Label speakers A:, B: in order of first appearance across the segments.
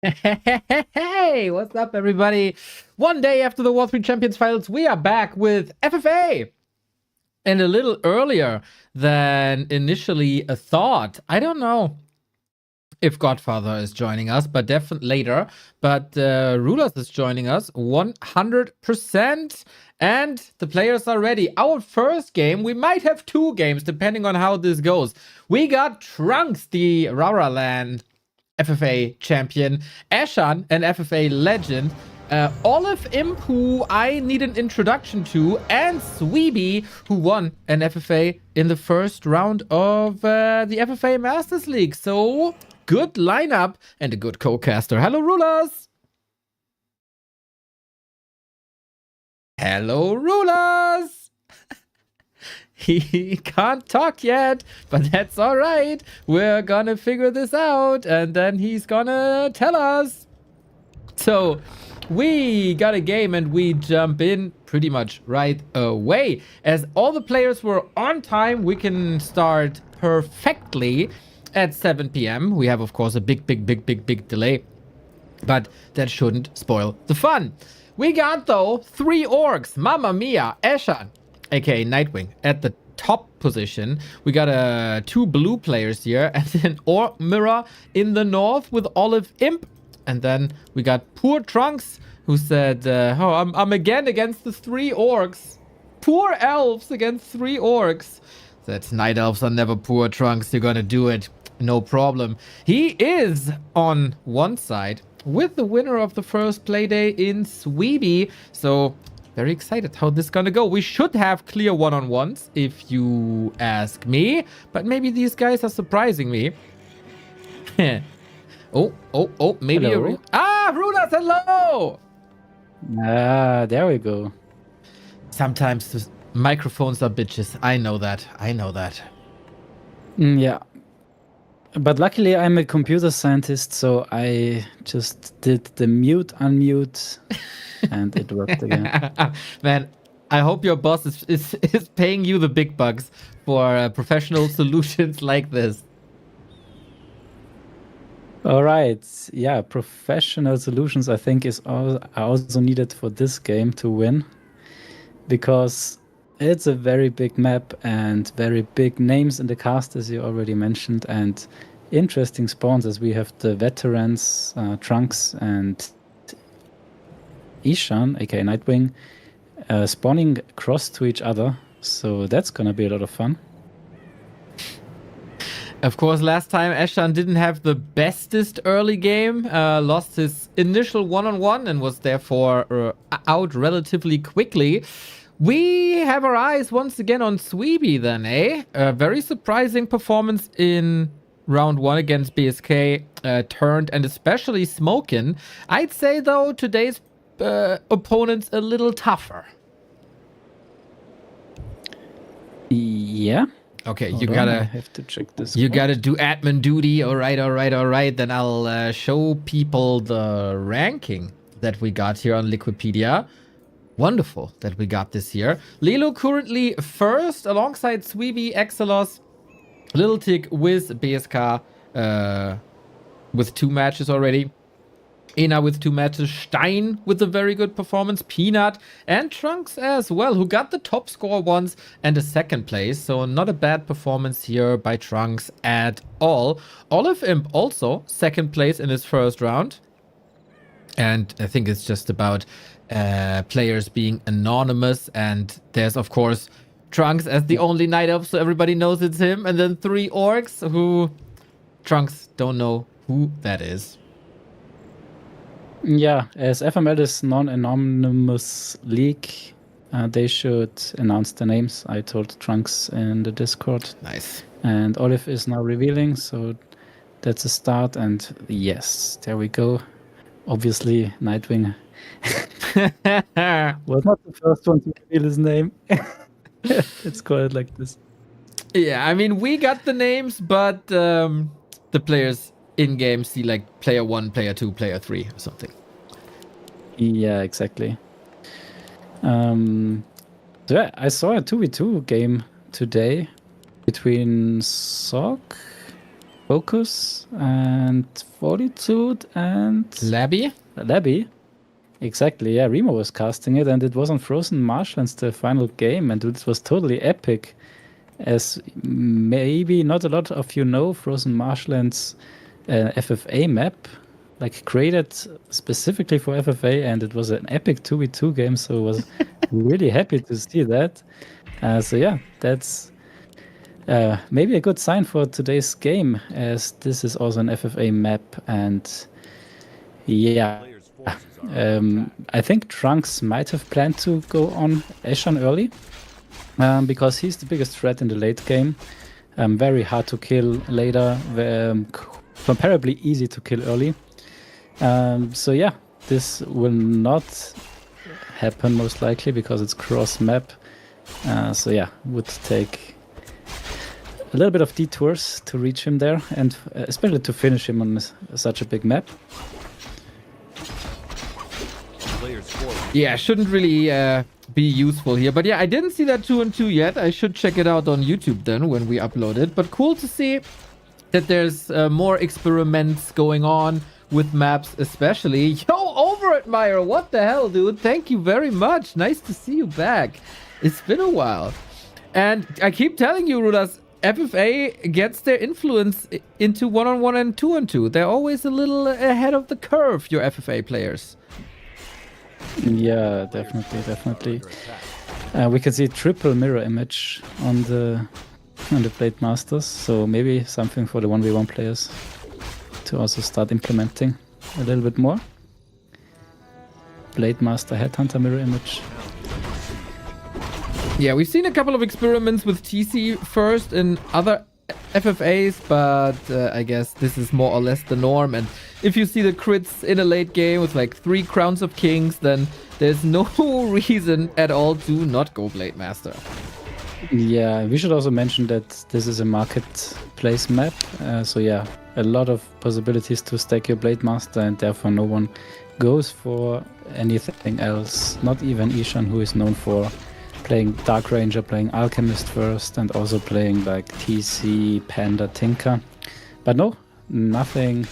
A: Hey, what's up, everybody? One day after the War 3 Champions Finals, we are back with FFA. And a little earlier than initially thought. I don't know if Godfather is joining us, but definitely later. But Rulaz is joining us 100%. And the players are ready. Our first game, we might have two games, depending on how this goes. We got Trunkz, the Raraland FFA champion, Eshan, an FFA legend, OliveImp, who I need an introduction to, and Svibi, who won an FFA in the first round of the FFA Masters League. So, good lineup and a good co-caster. Hello, Rulaz! Hello, Rulaz! He can't talk yet, but that's all right. We're gonna figure this out, and then he's gonna tell us. So, we got a game and we jump in pretty much right away. As all the players were on time, we can start perfectly at 7 p.m. We have, of course, a big delay, but that shouldn't spoil the fun. We got, though, 3 orcs. Mamma mia, Eshan, aka Nightwing, at the top position. We got 2 blue players here, and then Orc Mirror in the north with OliveImp. And then we got poor Trunkz, who said, oh, I'm again against the 3 orcs. Poor elves against 3 orcs. That night elves are never poor, Trunkz. You're gonna do it. No problem. He is on one side with the winner of the first playday in Svibi. So, very excited how this is gonna go. We should have clear one-on-ones, if you ask me. But maybe these guys are surprising me. Oh, maybe
B: hello.
A: Rulaz, hello!
B: There we go.
A: Sometimes the microphones are bitches. I know that.
B: Yeah. But luckily I'm a computer scientist, so I just did the mute, unmute, and it worked again.
A: Man, I hope your boss is paying you the big bucks for professional solutions like this.
B: All right. Yeah, professional solutions I think are also needed for this game to win, because it's a very big map and very big names in the cast, as you already mentioned, and interesting spawns, as we have the veterans, Trunkz and Eshan, aka Nightwing, spawning close to each other. So that's gonna be a lot of fun.
A: Of course, last time Eshan didn't have the bestest early game, lost his initial one-on-one and was therefore out relatively quickly. We have our eyes once again on Svibi then, eh? A very surprising performance in round 1 against BSK, turned and especially Smokin. I'd say, though, today's opponent's a little tougher.
B: Yeah.
A: Okay,
B: Hold
A: you
B: on,
A: gotta
B: I have to check this.
A: You gotta do admin duty. All right. Then I'll show people the ranking that we got here on Liquipedia. Wonderful that we got this here. Lilo currently first alongside Svibi, Exelos, Little Tick with BSK with 2 matches already. Ena with 2 matches, Stein with a very good performance, Peanut, and Trunkz as well, who got the top score once and a 2nd place. So not a bad performance here by Trunkz at all. OliveImp also 2nd place in his first round. And I think it's just about players being anonymous. And there's, of course, Trunkz as the only night elf, so everybody knows it's him. And then 3 orcs who Trunkz don't know who that is.
B: Yeah, as FML is non-anonymous league, they should announce the names. I told Trunkz in the Discord.
A: Nice.
B: And Olive is now revealing, so that's a start. And yes, there we go. Obviously, Nightwing was not the first one to reveal his name. Let's call it like this.
A: Yeah, I mean, we got the names, but the players in-game see like player 1, player 2, player 3 or something.
B: Yeah, exactly. So yeah, I saw a 2v2 game today between Sok Focus and Fortitude and
A: Labby?
B: Labby. Exactly, yeah. Remo was casting it, and it was on Frozen Marshlands, the final game, and it was totally epic. As maybe not a lot of you know, Frozen Marshlands FFA map, like created specifically for FFA, and it was an epic 2v2 game, so I was really happy to see that. So yeah, that's maybe a good sign for today's game, as this is also an FFA map, and yeah. I think Trunkz might have planned to go on Eshan early, because he's the biggest threat in the late game. Very hard to kill later, comparably easy to kill early. So yeah, this will not happen most likely because it's cross map. So yeah, would take a little bit of detours to reach him there, and especially to finish him on such a big map.
A: Yeah, shouldn't really be useful here. But yeah, I didn't see that 2-on-2 yet. I should check it out on YouTube then when we upload it. But cool to see that there's more experiments going on with maps especially. Yo, Over-Admire, what the hell, dude? Thank you very much. Nice to see you back. It's been a while. And I keep telling you, Rulaz, FFA gets their influence into 1-on-1 and 2-on-2. They're always a little ahead of the curve, your FFA players.
B: Yeah, definitely. We can see triple mirror image on the Blade Masters, so maybe something for the 1v1 players to also start implementing a little bit more. Blade Master Headhunter mirror image.
A: Yeah, we've seen a couple of experiments with TC first in other FFAs, but I guess this is more or less the norm. And if you see the crits in a late game with like 3 Crowns of Kings, then there's no reason at all to not go Blade Master.
B: Yeah, we should also mention that this is a marketplace map. So yeah, a lot of possibilities to stack your Blade Master, and therefore no one goes for anything else. Not even Eshan, who is known for playing Dark Ranger, playing Alchemist first, and also playing like TC, Panda, Tinker. But no, nothing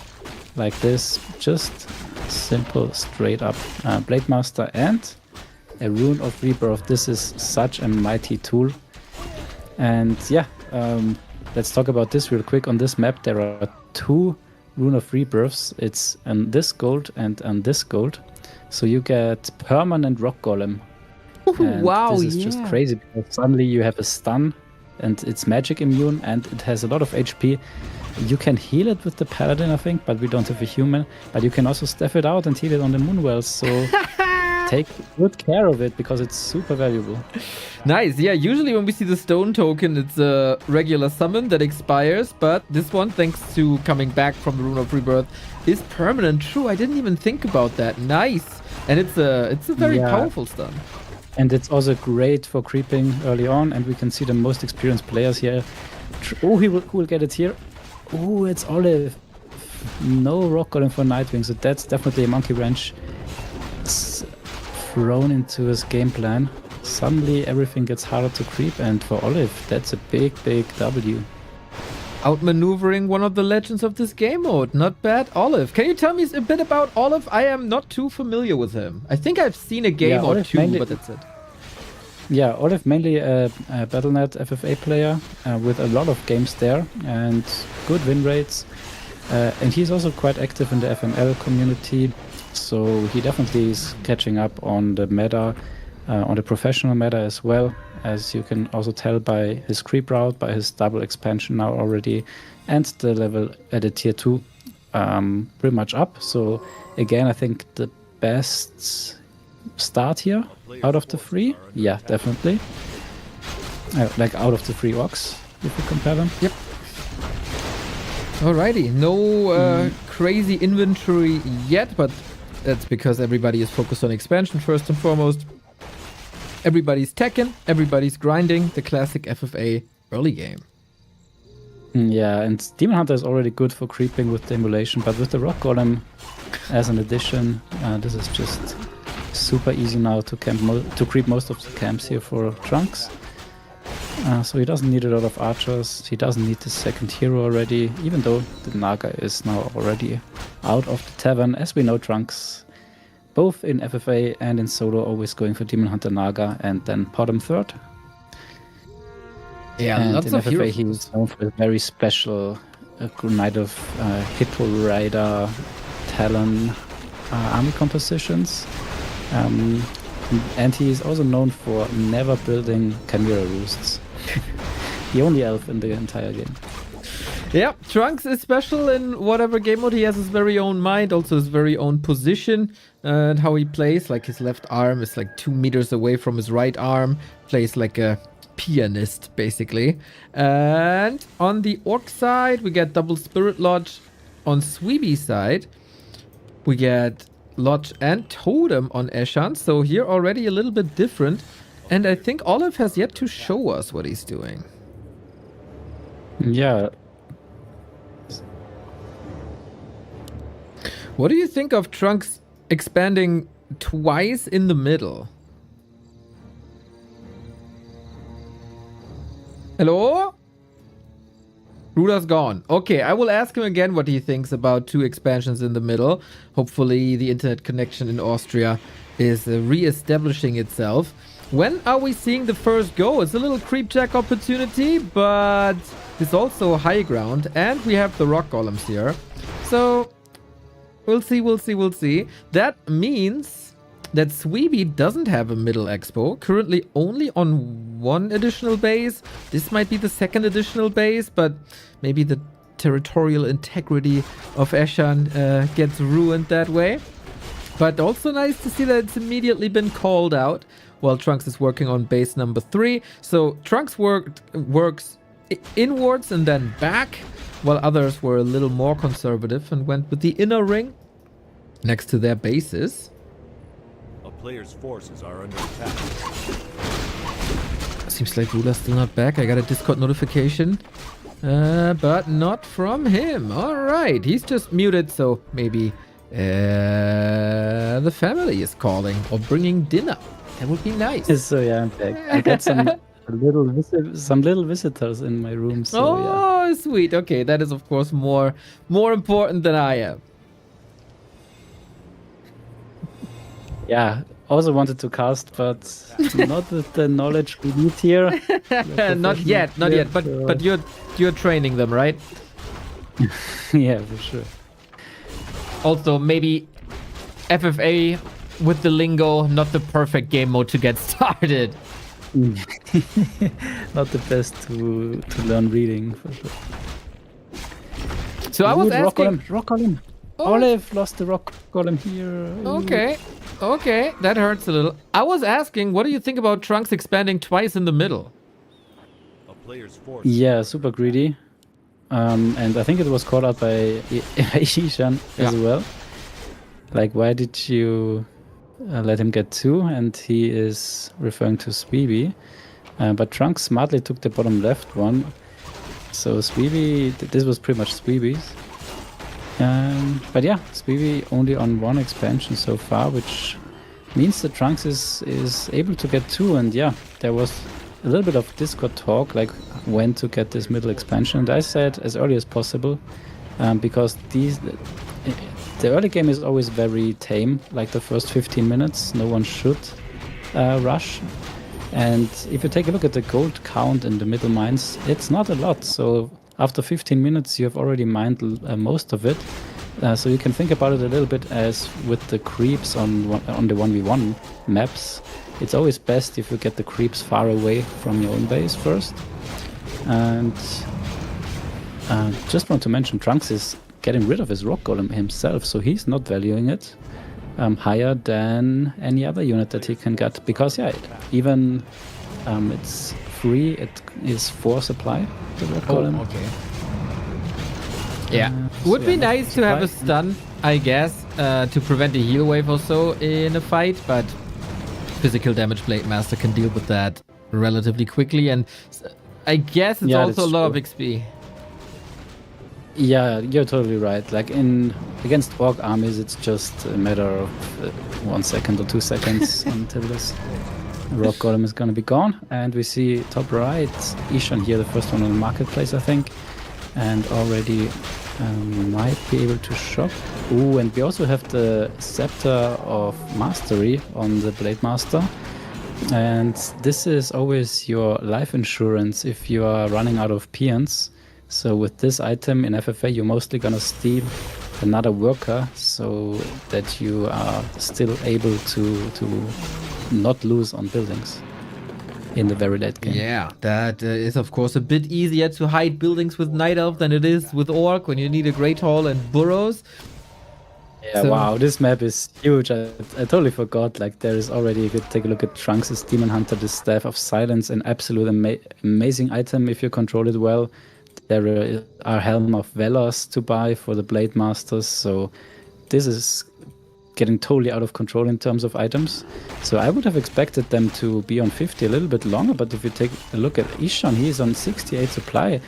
B: like this. Just simple, straight up Blade Master and a Rune of Rebirth. This is such a mighty tool. And yeah, let's talk about this real quick. On this map, there are 2 Rune of Rebirths. It's on this gold and on this gold. So you get permanent Rock Golem. And
A: wow,
B: this is just crazy, because suddenly you have a stun and it's magic immune and it has a lot of HP. You can heal it with the Paladin, I think, but we don't have a human. But you can also staff it out and heal it on the Moonwells. So take good care of it, because it's super valuable.
A: Nice. Yeah, usually when we see the stone token, it's a regular summon that expires, but this one, thanks to coming back from the Rune of Rebirth, is permanent. True, I didn't even think about that. Nice. And it's a very powerful stun.
B: And it's also great for creeping early on, and we can see the most experienced players here. Oh, who will get it here? Oh, it's Olive. No Rock Golem for Nightwing, so that's definitely a monkey wrench thrown into his game plan. Suddenly everything gets harder to creep, and for Olive, that's a big W.
A: Outmaneuvering one of the legends of this game mode. Not bad, Olive. Can you tell me a bit about Olive? I am not too familiar with him. I think I've seen a game or two, but that's it.
B: Yeah, Olive mainly a Battle.net FFA player with a lot of games there and good win rates. And he's also quite active in the FML community, so he definitely is catching up on the meta, on the professional meta as well, as you can also tell by his creep route, by his double expansion now already, and the level at a tier 2 pretty much up. So again, I think the best start here out of the 3. Yeah, definitely. Like out of the 3 orcs, if you compare them.
A: Yep. Alrighty, no crazy inventory yet, but that's because everybody is focused on expansion first and foremost. Everybody's teching, everybody's grinding, the classic FFA early game.
B: Yeah, and Demon Hunter is already good for creeping with the emulation, but with the Rock Golem as an addition, this is just super easy now to camp to creep most of the camps here for Trunkz. So he doesn't need a lot of archers. He doesn't need the second hero already, even though the Naga is now already out of the tavern. As we know, Trunkz, both in FFA and in solo, always going for Demon Hunter Naga and then Potom third.
A: Yeah,
B: and
A: lots
B: in
A: of
B: FFA
A: heroes.
B: he was known for a very special Knight of Hippo Rider Talon army compositions. And he is also known for never building Chimera roosts. The only elf in the entire game.
A: Yeah, Trunkz is special in whatever game mode. He has his very own mind, also his very own position and how he plays. Like his left arm is like 2 meters away from his right arm. Plays like a pianist, basically. And on the Orc side, we get double Spirit Lodge. On Svibi side, we get Lodge and Totem on Eshan. So here already a little bit different. And I think Olive has yet to show us what he's doing.
B: Yeah.
A: What do you think of Trunkz expanding twice in the middle? Hello? Rulaz gone. Okay, I will ask him again what he thinks about 2 expansions in the middle. Hopefully the internet connection in Austria is re-establishing itself. When are we seeing the first go? It's a little creep jack opportunity, but it's also high ground. And we have the rock golems here. So we'll see. That means that Svibi doesn't have a middle expo. Currently only on 1 additional base. This might be the 2nd additional base, but maybe the territorial integrity of Eshan gets ruined that way. But also nice to see that it's immediately been called out while Trunkz is working on base number 3. So Trunkz works inwards and then back, while others were a little more conservative and went with the inner ring next to their bases.
C: A player's forces are under attack.
A: Seems like Rulaz still not back. I got a Discord notification, but not from him. All right, he's just muted, so maybe the family is calling or bringing dinner. That would be nice.
B: So yeah, I'm back. I got some little visitors in my room. So
A: oh, sweet. Okay, that is of course more important than I am.
B: Yeah, also wanted to cast, but not with the knowledge we need here.
A: not yet. But you're training them, right?
B: Yeah, for sure.
A: Also, maybe FFA with the lingo, not the perfect game mode to get started.
B: Not the best to learn reading, for sure.
A: So I was asking...
B: Rock golem.
A: Oh.
B: Olive lost the rock golem here.
A: Okay, that hurts a little. I was asking, what do you think about Trunkz expanding twice in the middle?
C: A player's force.
B: Yeah, super greedy. And I think it was called out by Eshan as well. Like, why did you let him get 2? And he is referring to Svibi. But Trunkz smartly took the bottom left one. So Svibi, this was pretty much Svibi's. But yeah, Svibi only on 1 expansion so far, which means that Trunkz is able to get 2. And yeah, there was a little bit of Discord talk, like when to get this middle expansion. And I said as early as possible, because the early game is always very tame, like the first 15 minutes. No one should rush. And if you take a look at the gold count in the middle mines, it's not a lot. So after 15 minutes, you have already mined most of it. So you can think about it a little bit as with the creeps on the 1v1 maps. It's always best if you get the creeps far away from your own base first. And just want to mention, Trunkz is getting rid of his rock golem himself, so he's not valuing it higher than any other unit that he can get. Because yeah, even it's free, it is 4 supply, the rock golem.
A: Okay. Yeah, would be nice to have a stun, I guess, to prevent a heal wave or so in a fight, but physical damage Blade Master can deal with that relatively quickly, and I guess it's also a lot of XP.
B: Yeah, you're totally right. Like against orc armies, it's just a matter of 1 second or 2 seconds until this. Rock Golem is gonna be gone, and we see top right Eshan here, the first one on the marketplace, I think, and already might be able to shop. Ooh, and we also have the Scepter of Mastery on the Blade Master, and this is always your life insurance if you are running out of peons. So with this item in FFA, you're mostly gonna steal another worker so that you are still able to not lose on buildings in the very late game.
A: Yeah, that is of course a bit easier to hide buildings with Night Elf than it is with Orc when you need a Great Hall and burrows.
B: Yeah,
A: So-
B: wow, this map is huge. I totally forgot. Like, there is already, you could take a look at Trunkz' Demon Hunter, the Staff of Silence, an absolute amazing item if you control it well. There are Helm of Velos to buy for the Blade Masters, so this is getting totally out of control in terms of items. So I would have expected them to be on 50 a little bit longer, but if you take a look at Eshan, he's on 68 supply.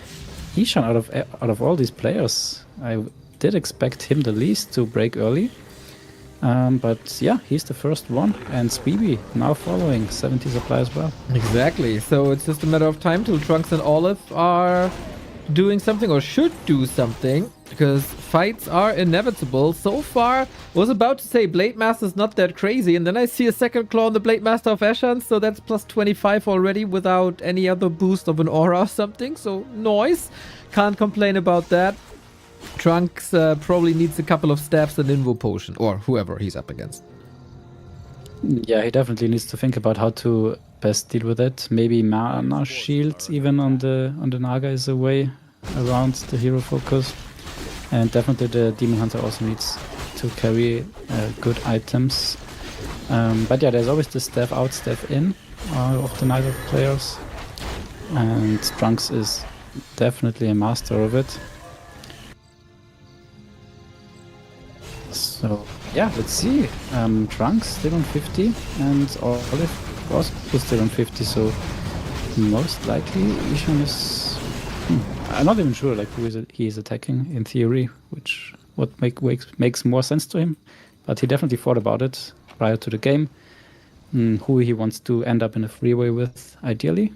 B: Eshan, out of all these players, I did expect him the least to break early. But yeah, he's the first one, and Svibi now following 70 supply as well.
A: Exactly. So it's just a matter of time till Trunkz and Olive are doing something or should do something, because fights are inevitable. So far, I was about to say Blade Master's not that crazy, and then I see a second claw on the Blade Master of Eshan, so that's plus 25 already without any other boost of an aura or something. So noise. Can't complain about that. Trunkz probably needs a couple of staffs and Invo Potion, or whoever he's up against.
B: Yeah, he definitely needs to think about how to best deal with it. Maybe Mana Shield even on the Naga is a way around the hero focus. And definitely the Demon Hunter also needs to carry good items. But yeah, there's always the staff out, staff in of the Night Elf players. And Trunkz is definitely a master of it. So yeah, let's see. Trunkz still on 50 and Olive also still on 50, so most likely Eshan is... I'm not even sure like who he is attacking in theory, what makes more sense to him, but he definitely thought about it prior to the game, who he wants to end up in a freeway with ideally.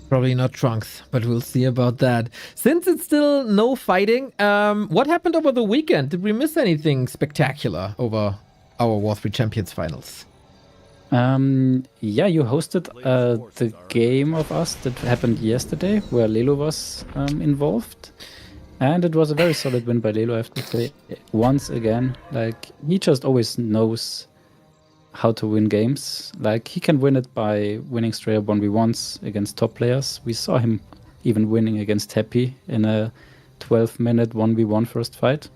A: Probably not Trunkz, but we'll see about that. Since it's still no fighting, what happened over the weekend? Did we miss anything spectacular over our War 3 Champions finals?
B: Yeah, you hosted the game of us that happened yesterday, where Lelo was involved. And it was a very solid win by Lelo, I have to say. Once again, like, he just always knows how to win games. Like, he can win it by winning straight up 1v1s against top players. We saw him even winning against Happy in a 12-minute 1v1 first fight.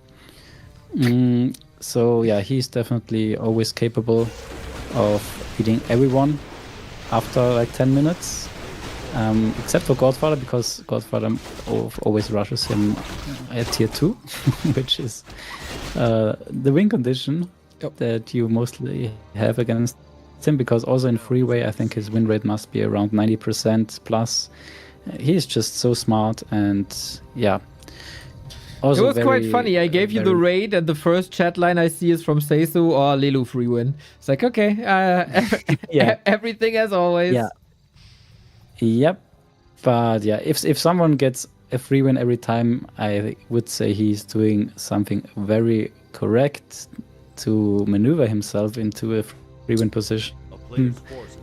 B: So yeah, he's definitely always capable of beating everyone after like 10 minutes. Except for Godfather, because Godfather always rushes him at tier 2, which is the win condition that you mostly have against him, because also in freeway I think his win rate must be around 90% plus. He's just so smart, and yeah. Also
A: it was quite funny. I gave you the raid, and the first chat line I see is from Seisu or Lelu free win. It's like, okay,
B: yeah.
A: Everything as always.
B: Yeah. Yep. But yeah, if someone gets a free win every time, I would say he's doing something very correct to maneuver himself into a free win position.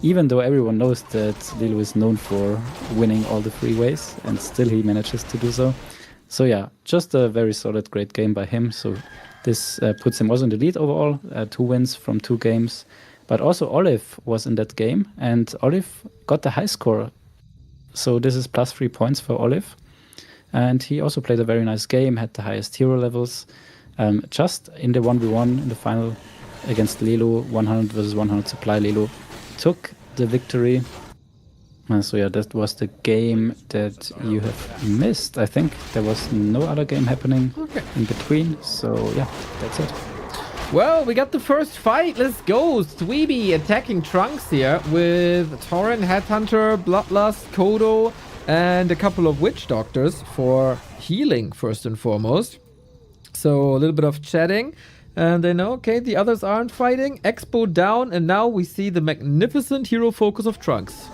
B: Even though everyone knows that Lilo is known for winning all the freeways, and still he manages to do so. So yeah, just a very solid, great game by him. So this puts him also in the lead overall, 2 wins from 2 games. But also Olive was in that game, and Olive got the high score. So this is plus 3 points for Olive. And he also played a very nice game, had the highest hero levels. Just in the 1v1 in the final against Lelo, 100 versus 100 supply, Lelo took the victory. So yeah, that was the game that you have missed. I think there was no other game happening in between. So yeah, that's it.
A: Well, we got the first fight. Let's go. Svibi attacking Trunkz here with Torren, Headhunter, Bloodlust, Kodo, and a couple of Witch Doctors for healing first and foremost. So a little bit of chatting. And they know, okay, the others aren't fighting. Expo down, and now we see the magnificent hero focus of Trunkz.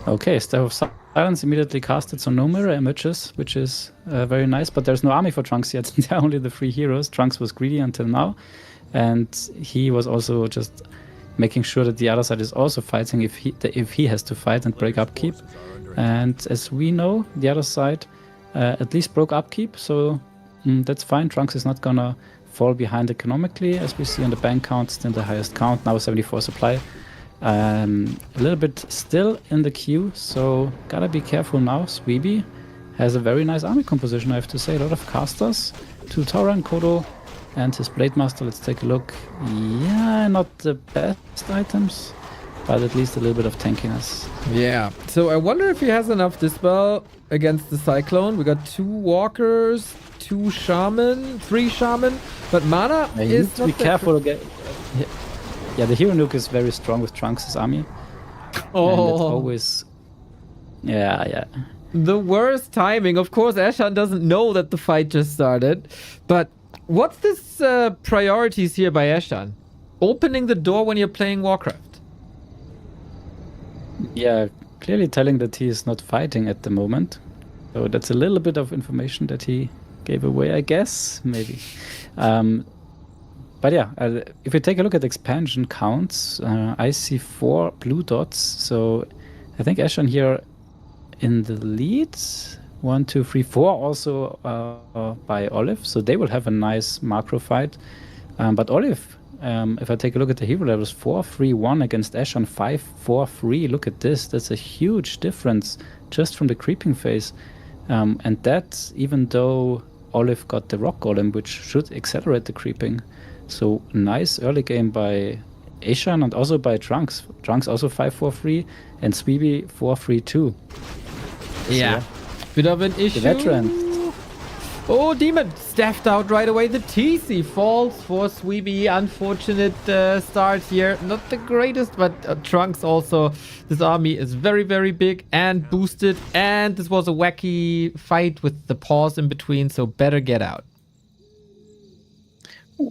B: Okay, Staff of Silence immediately casted, so no mirror images, which is very nice. But there's no army for Trunkz yet. There are only the 3 heroes. Trunkz was greedy until now. And he was also just making sure that the other side is also fighting if he has to fight and break upkeep. And as we know, the other side at least broke upkeep, so that's fine. Trunkz is not gonna fall behind economically, as we see on the bank count, still the highest count, now 74 supply. A little bit still in the queue, so gotta be careful now. Svibi has a very nice army composition, I have to say. A lot of casters, 2 Tora and Kodo, and his Blade Master. Let's take a look. Yeah, not the best items, but at least a little bit of tankiness.
A: Yeah, so I wonder if he has enough Dispel against the Cyclone. We got 2 Walkers, 2 Shaman, 3 Shaman, but mana
B: Yeah, you
A: is
B: need to be careful again. Yeah, the hero nuke is very strong with Trunks' army. And it's always... Yeah.
A: The worst timing. Of course, Eshan doesn't know that the fight just started. But what's this priorities here by Eshan? Opening the door when you're playing Warcraft.
B: Yeah, clearly telling that he is not fighting at the moment. So that's a little bit of information that he gave away, I guess, maybe. But yeah, if we take a look at expansion counts, I see 4 blue dots. So I think Eshan here in the lead. 1, 2, 3, 4 also by Olive. So they will have a nice macro fight. But Olive, if I take a look at the hero levels, 4-3-1 against Eshan, 5-4-3. Look at this. That's a huge difference just from the creeping phase. And that, even though Olive got the Rock Golem, which should accelerate the creeping. So nice early game by Eshan and also by Trunkz. Trunkz also 5-4-3 and Svibi 4-3-2.
A: Yeah. Bit of an issue.
B: The veteran.
A: Oh, Demon staffed out right away. The TC falls for Svibi. Unfortunate start here. Not the greatest, but Trunkz also. This army is very, very big and boosted. And this was a wacky fight with the pause in between, so better get out.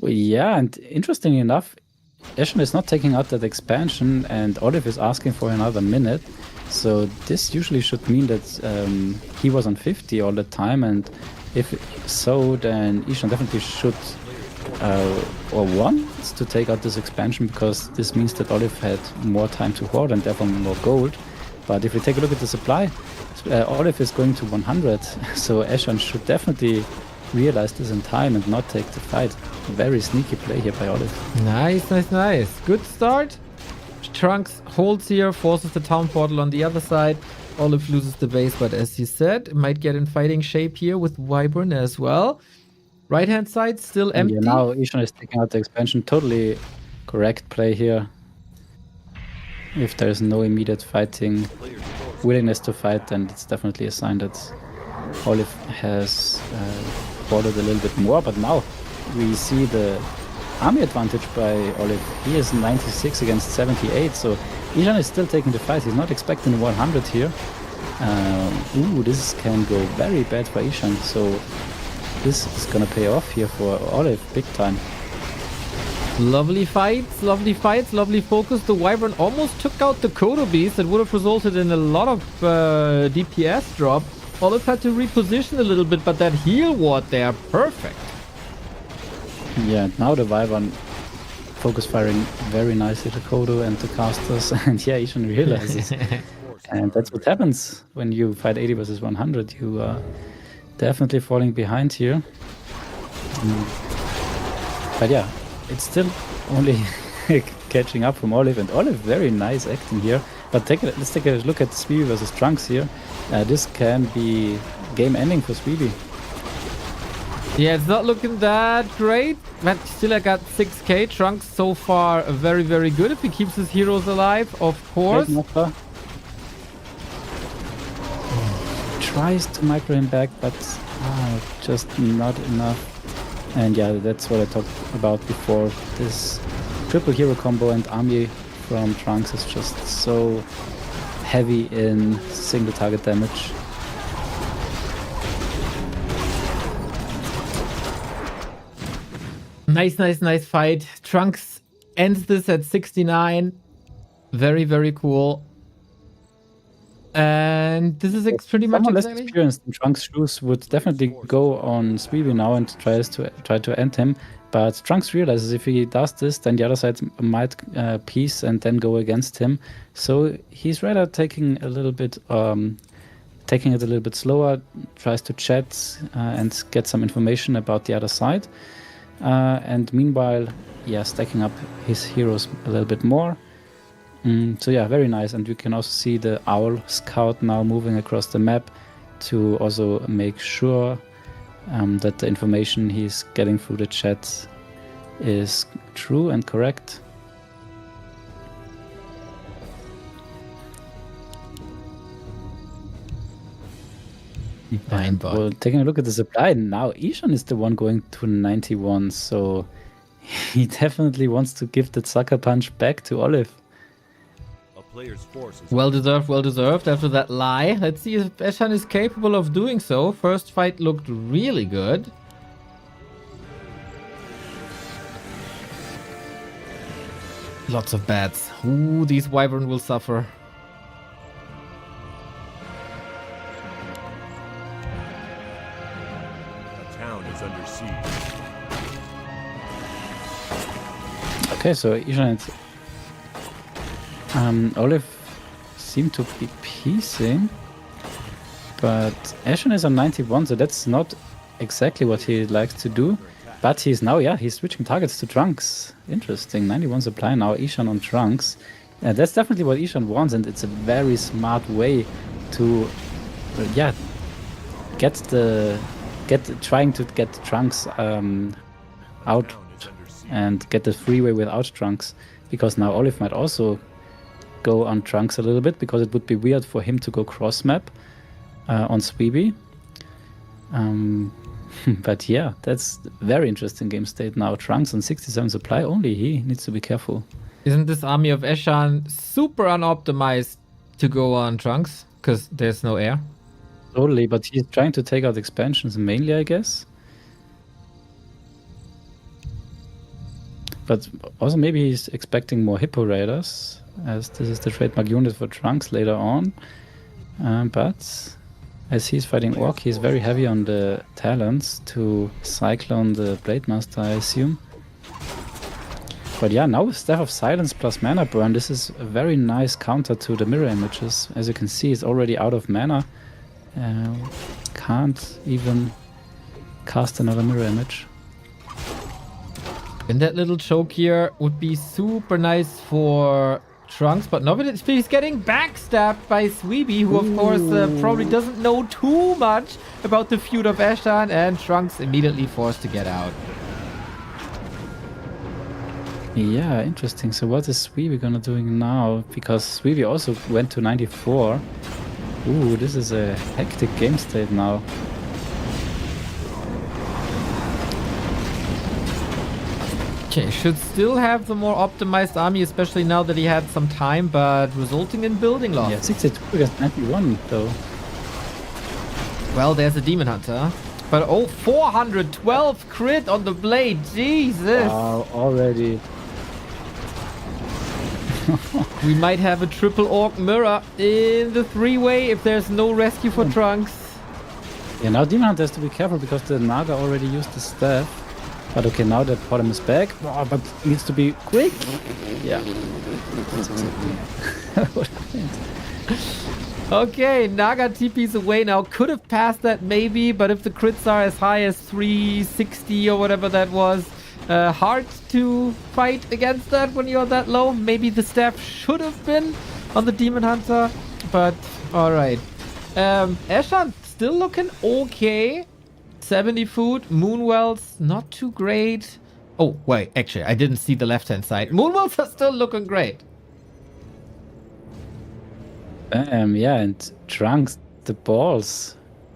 B: Yeah, and interestingly enough, Eshan is not taking out that expansion, and Olive is asking for another minute. So this usually should mean that he was on 50 all the time, and if so, then Eshan definitely should or wants to take out this expansion, because this means that Olive had more time to hoard and therefore more gold. But if we take a look at the supply, Olive is going to 100, so Eshan should definitely realize this in time and not take the fight. Very sneaky play here by Olive.
A: Nice. Good start. Trunkz holds here, forces the town portal on the other side. Olive loses the base, but as you said, it might get in fighting shape here with Wyvern as well. Right hand side still empty.
B: Yeah, now Eshan is taking out the expansion. Totally correct play here. If there's no immediate fighting, willingness to fight, then it's definitely a sign that Olive has bordered a little bit more. But now we see the army advantage by Olive. He is 96 against 78, so Eshan is still taking the fight. He's not expecting 100 here. This can go very bad for Eshan, so this is gonna pay off here for Olive big time.
A: Lovely fights, lovely focus. The Wyvern almost took out the Kodo Beast. That would have resulted in a lot of DPS drop. Olive had to reposition a little bit, but that heal ward there, perfect.
B: Yeah, now the Wyvern focus firing very nicely the Kodo and the casters, and yeah, Eshan realizes. And that's what happens when you fight 80 versus 100. You are definitely falling behind here. But yeah, it's still only catching up from Olive, and Olive very nice acting here. But let's take a look at Svibi versus Trunkz here. This can be game ending for Svibi.
A: Yeah, it's not looking that great, but still I got 6k. Trunkz so far very, very good if he keeps his heroes alive, of course.
B: Tries to micro him back, but just not enough. And yeah, that's what I talked about before. This triple hero combo and army from Trunkz is just so heavy in single target damage.
A: Nice fight. Trunkz ends this at 69. Very, very cool. And this is pretty much
B: Someone less
A: exactly...
B: experienced in Trunk's shoes would definitely go on Svibi now and try to end him. But Trunkz realizes if he does this, then the other side might piece and then go against him. So he's rather taking it a little bit slower, tries to chat and get some information about the other side. And meanwhile, yeah, stacking up his heroes a little bit more. So yeah, very nice. And you can also see the Owl Scout now moving across the map to also make sure that the information he's getting through the chat is true and correct.
A: Fine, but
B: well, taking a look at the supply, now Eshan is the one going to 91, so he definitely wants to give that sucker punch back to Olive.
C: A player's force is
A: well deserved after that lie. Let's see if Eshan is capable of doing so. First fight looked really good. Lots of bats. Ooh, these Wyvern will suffer.
C: a town is under siege.
B: Okay, so Eshan and Olive seem to be piecing, but Eshan is on 91, so that's not exactly what he likes to do. But he's now, yeah, he's switching targets to Trunkz. Interesting, 91 supply now, Eshan on Trunkz. That's definitely what Eshan wants, and it's a very smart way to, yeah, trying to get Trunkz out
C: Town is under siege.
B: and get the freeway without Trunkz, because now Olive might also go on Trunkz a little bit, because it would be weird for him to go cross map on Svibi. But yeah, that's very interesting game state now. Trunkz on 67 supply only, he needs to be careful.
A: Isn't this army of Eshan super unoptimized to go on Trunkz? Because there's no air.
B: Totally, but he's trying to take out expansions mainly, I guess. But also maybe he's expecting more Hippo Raiders, as this is the trademark unit for Trunkz later on. But as he's fighting Orc, he's very heavy on the talents to Cyclone the Blade Master, I assume. But yeah, now with Staff of Silence plus Mana Burn, this is a very nice counter to the mirror images. As you can see, it's already out of mana. Can't even cast another mirror image.
A: And that little choke here would be super nice for Trunkz, but nobody, he's getting backstabbed by Svibi, who of course probably doesn't know too much about the feud of Eshan, and Trunkz immediately forced to get out.
B: Yeah, interesting. So what is Svibi gonna doing now? Because Svibi also went to 94. Ooh, this is a hectic game state now.
A: Okay, should still have the more optimized army, especially now that he had some time, but resulting in building loss.
B: Yeah, 62 against 91 though.
A: Well, there's a Demon Hunter. But oh, 412 crit on the blade, Jesus!
B: Wow, already.
A: We might have a triple Orc mirror in the three-way if there's no rescue for Trunkz.
B: Yeah, now Demon Hunter has to be careful because the Naga already used the staff. But okay, now that Podem is back, but needs to be quick. Yeah. That's exactly what happened.
A: Okay, Naga TP's away now. Could have passed that maybe, but if the crits are as high as 360 or whatever that was, hard to fight against that when you're that low. Maybe the staff should have been on the Demon Hunter, but alright. Eshan still looking okay. 70 food. Moonwells, not too great. Oh, wait, actually, I didn't see the left-hand side. Moonwells are still looking great.
B: Yeah, and Trunkz, the balls.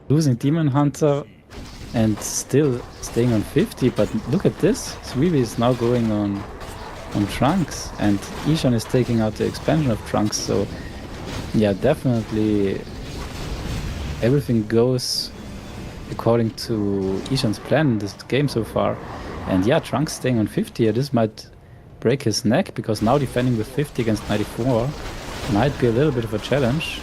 B: Losing Demon Hunter and still staying on 50, but look at this. Svibi is now going on Trunkz, and Eshan is taking out the expansion of Trunkz, so yeah, definitely everything goes according to Eshan's plan in this game so far. And yeah, Trunkz staying on 50 here. This might break his neck, because now defending with 50 against 94 might be a little bit of a challenge.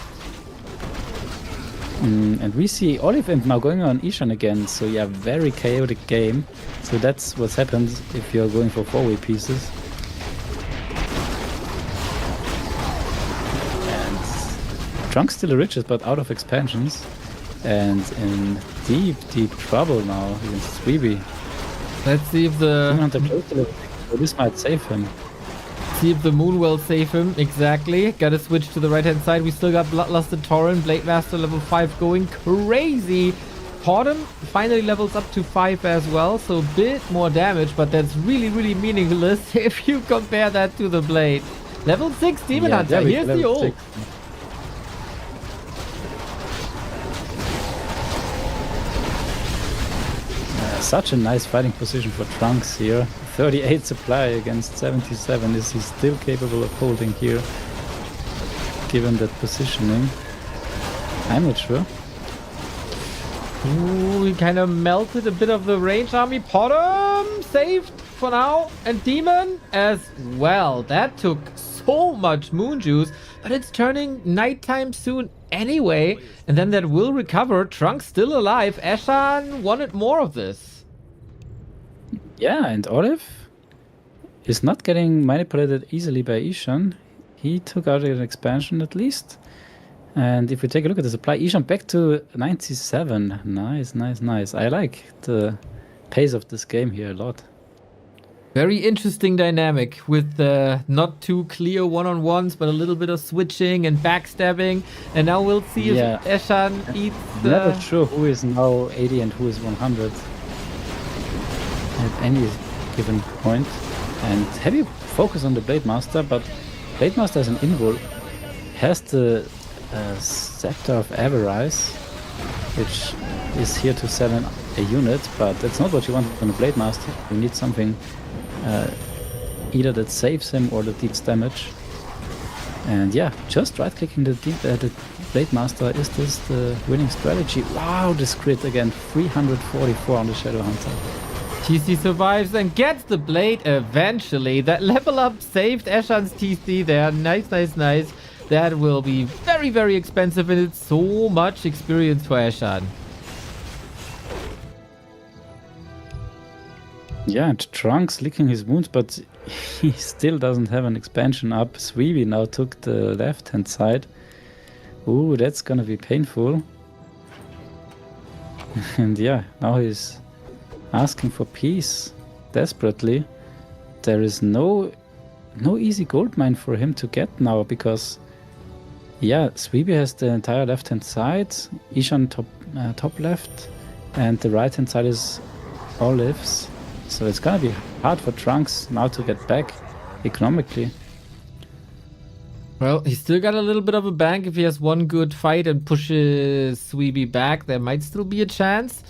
B: And we see OliveImp now going on Eshan again. So yeah, very chaotic game. So that's what happens if you're going for 4-way pieces. And Trunkz still the richest, but out of expansions. And in deep, deep trouble now against Svibi.
A: Let's see if the
B: this might save him.
A: Moon will save him. Exactly. Gotta switch to the right hand side. We still got Bloodlusted Torrent, Blade Master level 5 going crazy. Pardon finally levels up to 5 as well, so a bit more damage, but that's really, really meaningless if you compare that to the Blade. Level 6 Demon Hunter. Here's the ult.
B: Such a nice fighting position for Trunkz here. 38 supply against 77. Is he still capable of holding here, given that positioning? I'm not sure.
A: Ooh, he kind of melted a bit of the range army. Potom saved for now, and Demon as well. That took so much moon juice, but it's turning nighttime soon anyway, and then that will recover. Trunkz still alive. Eshan wanted more of this.
B: Yeah, and Olive is not getting manipulated easily by Eshan. He took out an expansion at least. And if we take a look at the supply, Eshan back to 97. Nice, nice, nice. I like the pace of this game here a lot.
A: Very interesting dynamic with not too clear one-on-ones, but a little bit of switching and backstabbing. And now we'll see if Eshan eats the...
B: Never sure who is now 80 and who is 100 at any given point. And heavy focus on the Blade Master, but Blade Master as an invul has the Scepter of Avarice, which is here to sell a unit, but that's not what you want on a Blade Master. You need something either that saves him or that deals damage. And yeah, just right-clicking the Blade Master, is this the winning strategy? Wow, this crit again, 344 on the Shadow Hunter.
A: TC survives and gets the blade eventually. That level up saved Eshan's TC there. Nice, nice, nice. That will be very, very expensive, and it's so much experience for Eshan.
B: Yeah, and Trunkz licking his wounds, but he still doesn't have an expansion up. Svibi now took the left-hand side. Ooh, that's gonna be painful. And yeah, now he's asking for peace desperately. There is no easy gold mine for him to get now, because yeah, Svibi has the entire left-hand side, Eshan top left, and the right-hand side is Olives. So it's gonna be hard for Trunkz now to get back economically.
A: Well, he's still got a little bit of a bank. If he has one good fight and pushes Svibi back, there might still be a chance.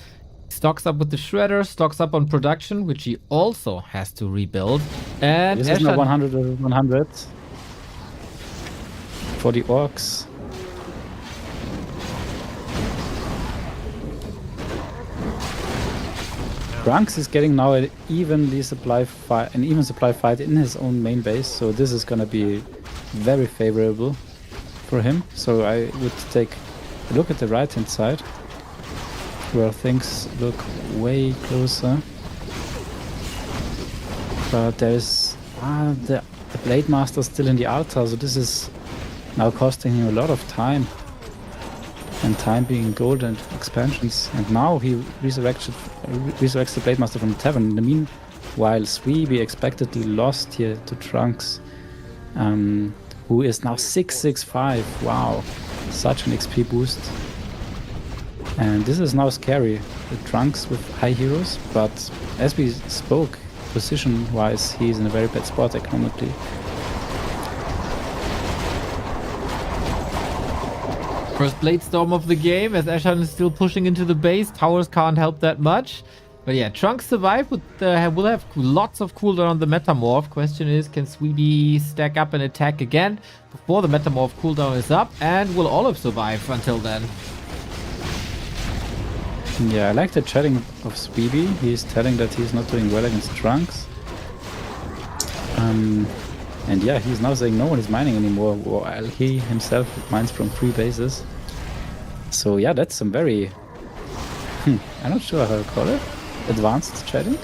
A: Stocks up with the Shredder, stocks up on production, which he also has to rebuild. And
B: this is now 100 or 100 for the orcs. Trunkz is getting now an even supply fight in his own main base, so this is gonna be very favorable for him. So I would take a look at the right hand side, where things look way closer. But there's the Blade Master still in the altar, so this is now costing him a lot of time. And time being gold and expansions. And now he resurrects the Blade Master from the tavern. In the meanwhile, Svibi expectedly lost here to Trunkz, who is now 665. Wow, such an XP boost. And this is now scary, the Trunkz with high heroes, but as we spoke, position-wise, he's in a very bad spot economically.
A: First Blade Storm of the game, as Eshan is still pushing into the base. Towers can't help that much. But yeah, Trunkz survived, will have lots of cooldown on the Metamorph. Question is, can Svibi stack up and attack again before the Metamorph cooldown is up? And will Olive survive until then?
B: Yeah, I like the chatting of Svibi. He's telling that he's not doing well against Trunkz. And yeah, he's now saying no one is mining anymore, while he himself mines from 3 bases. So yeah, that's some very... I'm not sure how to call it. Advanced chatting.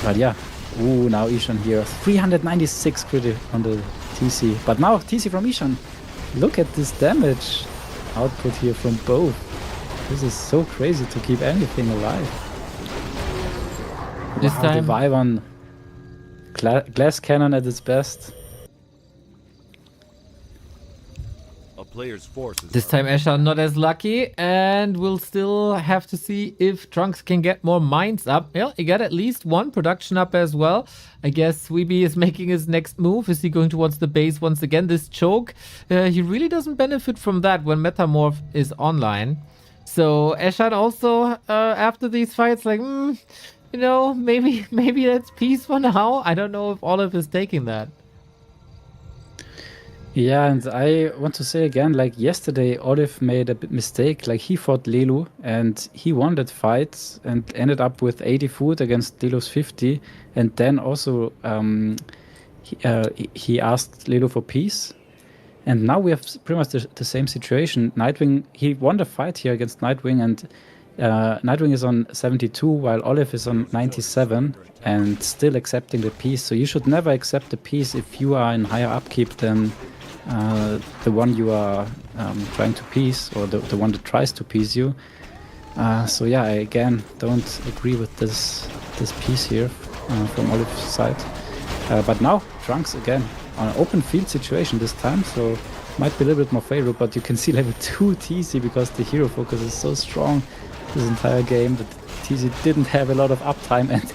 B: But yeah. Ooh, now Eshan here. 396 crit on the TC. But now TC from Eshan. Look at this damage output here from both. This is so crazy to keep anything alive.
A: This
B: Wow,
A: time
B: the Vyvern glass cannon at its best.
C: A player's forces
A: This
C: are
A: time Eshan not as lucky, and we'll still have to see if Trunkz can get more mines up. Yeah, he got at least 1 production up as well. I guess Svibi is making his next move. Is he going towards the base once again? This choke, he really doesn't benefit from that when Metamorph is online. So Eshan also, after these fights, like, you know, maybe that's peace for now. I don't know if Olive is taking that.
B: Yeah, and I want to say again, like yesterday, Olive made a mistake. Like he fought Lelu and he won that fight and ended up with 80 food against Lelu's 50. And then also he asked Lelu for peace. And now we have pretty much the same situation. Nightwing, he won the fight here against Nightwing, and Nightwing is on 72 while Olive is on 97 and still accepting the peace. So you should never accept the peace if you are in higher upkeep than the one you are trying to peace, or the one that tries to peace you. So yeah, I again don't agree with this piece here from Olive's side. But now Trunkz again on an open field situation this time, so might be a little bit more favorable. But you can see level 2 TC because the hero focus is so strong this entire game that TC didn't have a lot of uptime and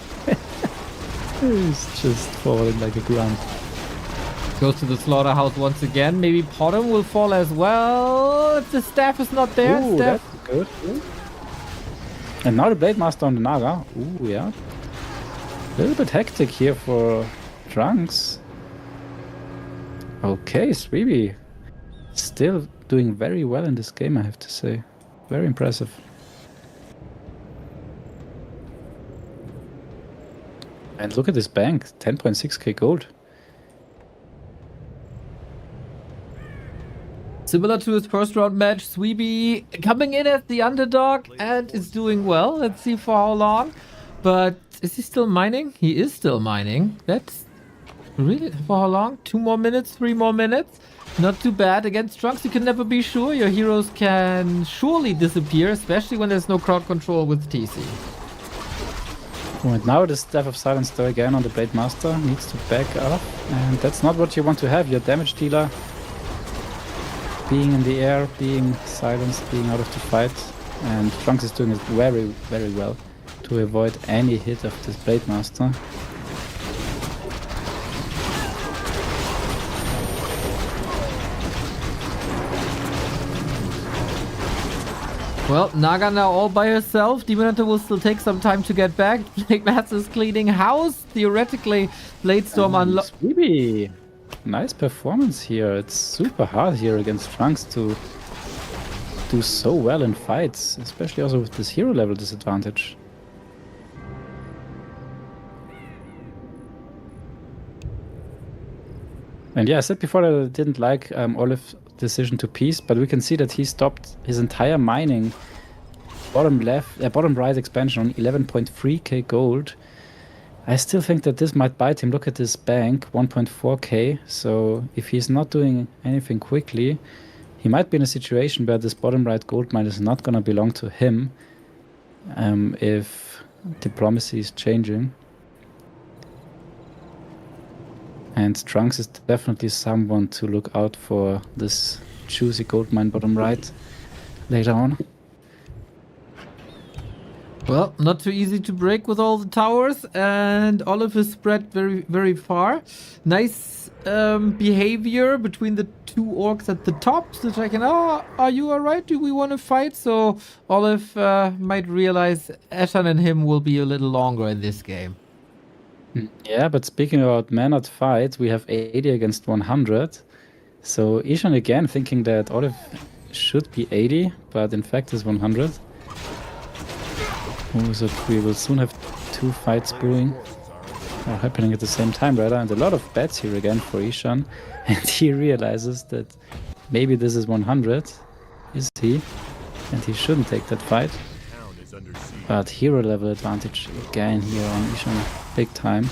B: he's just falling like a grunt.
A: Goes to the slaughterhouse once again. Maybe Potom will fall as well. If the staff is not there.
B: Ooh,
A: Staff.
B: that's good. And now the Blade Master on the Naga. Ooh, yeah. A little bit hectic here for Trunkz. Okay, Svibi. Still doing very well in this game, I have to say. Very impressive. And look at this bank. 10.6k gold.
A: Similar to his first round match, Svibi coming in as the underdog and is doing well. Let's see for how long. But is he still mining? He is still mining. That's really for how long? 2 more minutes, 3 more minutes. Not too bad. Against Trunkz, you can never be sure. Your heroes can surely disappear, especially when there's no crowd control with TC.
B: And now the Staff of Silence though again on the Blade Master needs to back up. And that's not what you want to have. Your damage dealer being in the air, being silenced, being out of the fight. And Trunkz is doing it very, very well to avoid any hit of this Blade Master.
A: Well, Naga now all by herself. Demon Hunter will still take some time to get back. Blade Master is cleaning house. Theoretically, Bladestorm unlocked.
B: Svibi, nice performance here. It's super hard here against Trunkz to do so well in fights, especially also with this hero level disadvantage. And yeah, I said before that I didn't like Olive's decision to peace, but we can see that he stopped his entire mining. Bottom right expansion on 11.3k gold. I still think that this might bite him. Look at this bank, 1.4k. So if he's not doing anything quickly, he might be in a situation where this bottom right gold mine is not gonna belong to him if diplomacy is changing. And Trunkz is definitely someone to look out for this juicy gold mine bottom right later on.
A: Well, not too easy to break with all the towers, and Olive is spread very, very far. Nice behavior between the 2 orcs at the top. So checking, oh, are you alright? Do we want to fight? So Olive might realize Eshan and him will be a little longer in this game.
B: Yeah, but speaking about man-not fight, we have 80 against 100. So Eshan again thinking that Olive should be 80, but in fact is 100. Oh, so we will soon have 2 fights brewing. Or happening at the same time, rather. And a lot of bets here again for Eshan. And he realizes that maybe this is 100. Is he? And he shouldn't take that fight. But hero level advantage again here on Eshan. Big time.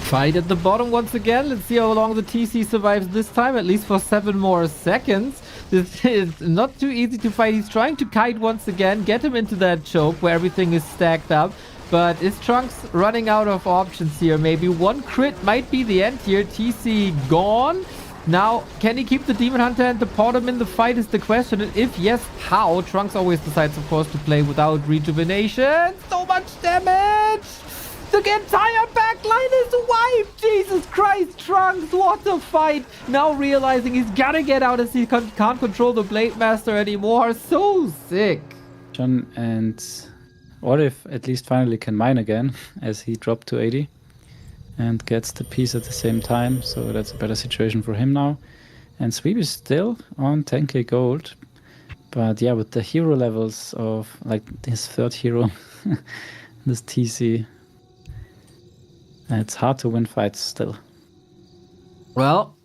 A: Fight at the bottom once again. Let's see how long the TC survives this time, at least for 7 more seconds. This is not too easy to fight. He's trying to kite once again, get him into that choke where everything is stacked up. But is Trunkz running out of options here? Maybe one crit might be the end here. TC gone. Now, can he keep the Demon Hunter and the bottom in the fight is the question. And if yes, how? Trunkz always decides, of course, to play without rejuvenation. So much damage! The entire backline is wiped! Jesus Christ, Trunkz, what a fight! Now realizing he's gotta get out as he can't control the Blade Master anymore. So sick.
B: John and Olive at least finally can mine again as he dropped to 80 and gets the piece at the same time. So that's a better situation for him now. And Svibi is still on 10k gold. But yeah, with the hero levels of like his 3rd hero, this TC, it's hard to win fights still.
A: Well,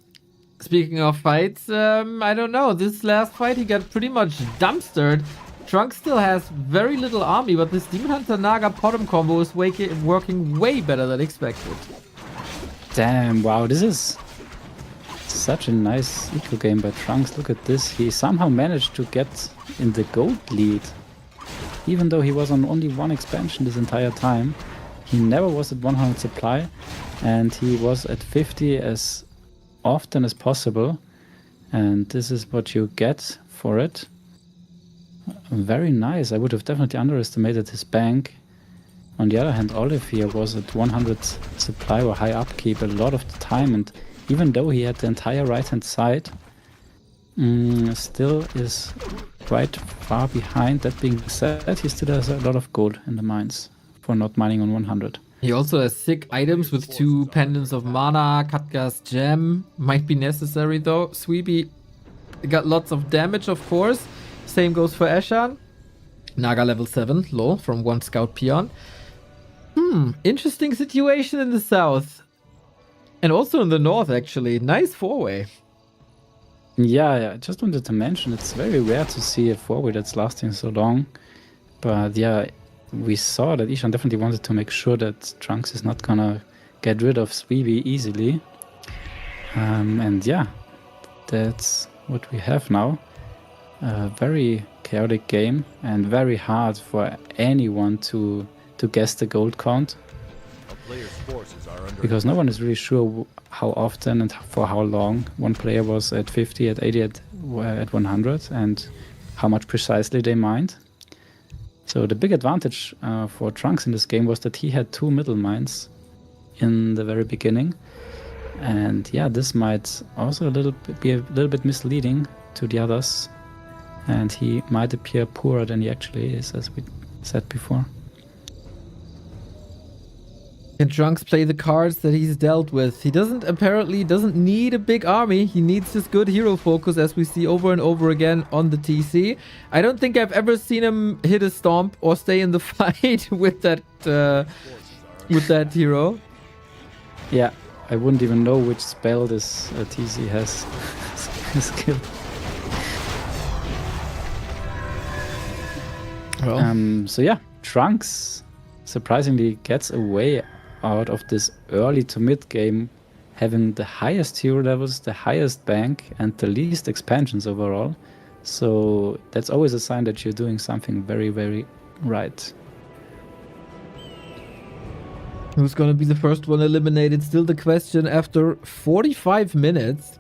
A: speaking of fights, I don't know. This last fight, he got pretty much dumpstered. Trunkz still has very little army, but this Demon Hunter Naga bottom combo is working way better than expected.
B: Damn, wow, this is such a nice eco game by Trunkz. Look at this. He somehow managed to get in the gold lead. Even though he was on only 1 expansion this entire time. He never was at 100 supply, and he was at 50 as often as possible. And this is what you get for it. Very nice. I would have definitely underestimated his bank. On the other hand, Olive here was at 100 supply or high upkeep a lot of the time, and even though he had the entire right hand side, still is quite far behind. That being said, he still has a lot of gold in the mines for not mining on 100.
A: He also has sick items with 2 pendants of mana. Katga's gem might be necessary though. Svibi got lots of damage, of course. Same goes for Eshan. Naga level 7, low from 1 scout peon. Interesting situation in the south. And also in the north, actually. Nice 4-way.
B: Yeah, I just wanted to mention it's very rare to see a 4-way that's lasting so long. But yeah, we saw that Eshan definitely wanted to make sure that Trunkz is not gonna get rid of Svibi easily. And yeah, that's what we have now. A very chaotic game and very hard for anyone to guess the gold count. Because no one is really sure how often and for how long one player was at 50, at 80, at 100, and how much precisely they mined. So the big advantage for Trunkz in this game was that he had 2 middle mines in the very beginning. And yeah, this might also be a little bit misleading to the others. And he might appear poorer than he actually is, as we said before.
A: Can Trunkz play the cards that he's dealt with? He apparently doesn't need a big army. He needs just good hero focus, as we see over and over again on the TC. I don't think I've ever seen him hit a stomp or stay in the fight with that hero.
B: Yeah, I wouldn't even know which spell this TC has skill.
A: Well.
B: So yeah, Trunkz surprisingly gets away out of this early to mid game, having the highest hero levels, the highest bank, and the least expansions overall. So that's always a sign that you're doing something very, very right.
A: Who's gonna be the first one eliminated? Still the question after 45 minutes.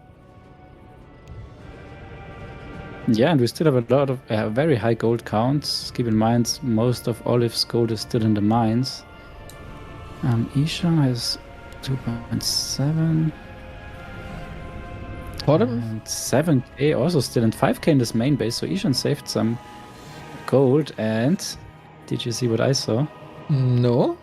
B: Yeah, and we still have a lot of very high gold counts. Keep in mind, most of Olive's gold is still in the mines. Eshan has 2.7.
A: Bottom?
B: And 7k also still, and 5k in this main base. So Eshan saved some gold. And did you see what I saw?
A: No.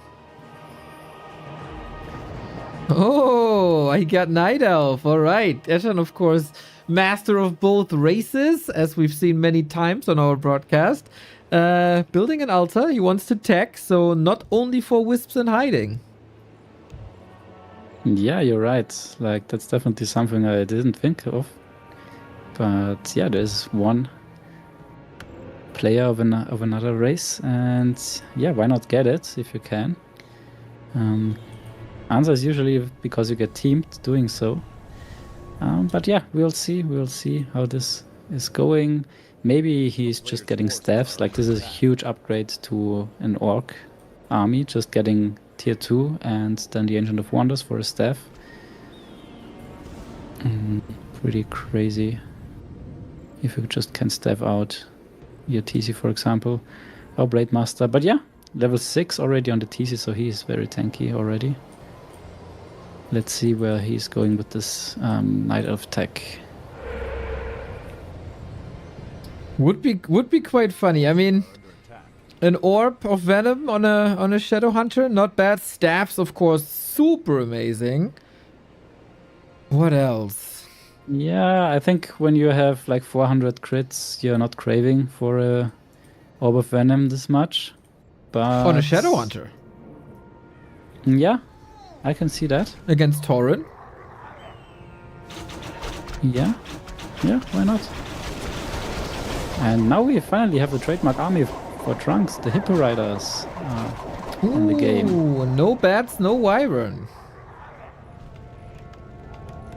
A: Oh, I got Night Elf. All right. Eshan, of course, master of both races, as we've seen many times on our broadcast. Building an altar, he wants to tech, so not only for wisps and hiding.
B: Yeah, you're right. Like, that's definitely something I didn't think of. But yeah, there's one player of another race, and yeah, why not get it if you can? Answer is usually because you get teamed doing so. But yeah, we'll see. We'll see how this is going. Maybe he's just getting staffs. Like, this is a huge upgrade to an orc army, just getting tier 2 and then the Ancient of Wonders for a staff. Pretty crazy. If you just can staff out your TC, for example, or Blade Master. But yeah, level 6 already on the TC, so he is very tanky already. Let's see where he's going with this Night Elf tech.
A: Would be quite funny. I mean, an orb of venom on a shadow hunter, not bad. Staffs, of course, super amazing. What else?
B: Yeah, I think when you have like 400 crits, you're not craving for a orb of venom this much. But
A: On a shadow hunter
B: yeah, I can see that.
A: against Tauren.
B: Yeah, why not? And now we finally have the trademark army for Trunkz, the Hippo Riders in the game.
A: Ooh, no bats, no wyvern.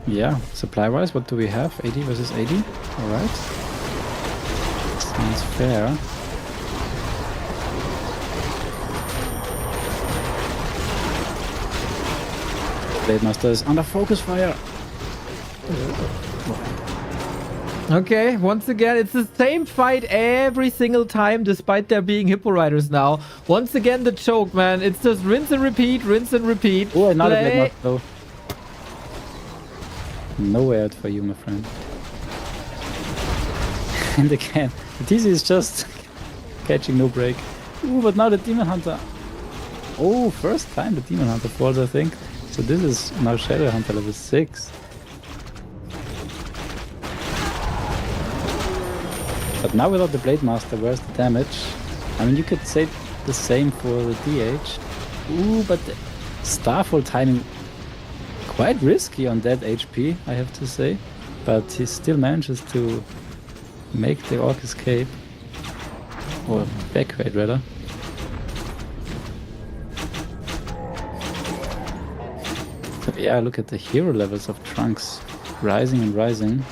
B: Yeah, supply-wise, what do we have? 80 versus 80? Alright. Sounds fair. Blade Master is under focus fire.
A: Okay, once again, it's the same fight every single time, despite there being Hippo Riders now. Once again, the choke, man. It's just rinse and repeat, rinse and repeat.
B: Oh, another
A: Play-
B: Blade Master though. Nowhere out for you, my friend. And again, the TC is just catching no break. Ooh, but now the Demon Hunter. Oh, first time the Demon Hunter falls, I think. So this is now Shadow Hunter level 6. But now without the Blade Master, where's the damage? I mean, you could say the same for the DH. Ooh, but the Starfall timing quite risky on that HP, I have to say. But he still manages to make the orc escape. Or evacuate, rather. So yeah, look at the hero levels of Trunkz. Rising and rising.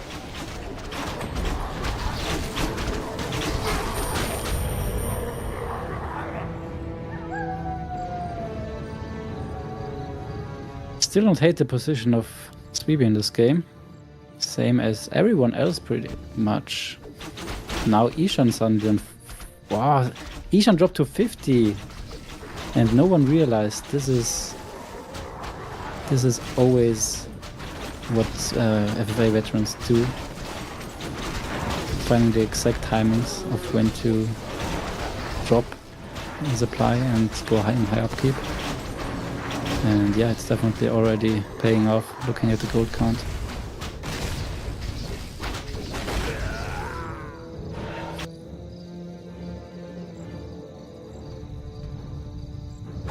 B: Still don't hate the position of Svibi in this game. Same as everyone else pretty much. Now Eshan suddenly on... Wow, Eshan dropped to 50. And no one realized this is always what FFA veterans do. Finding the exact timings of when to drop in supply and go high in high upkeep. And yeah, it's definitely already paying off looking at the gold count.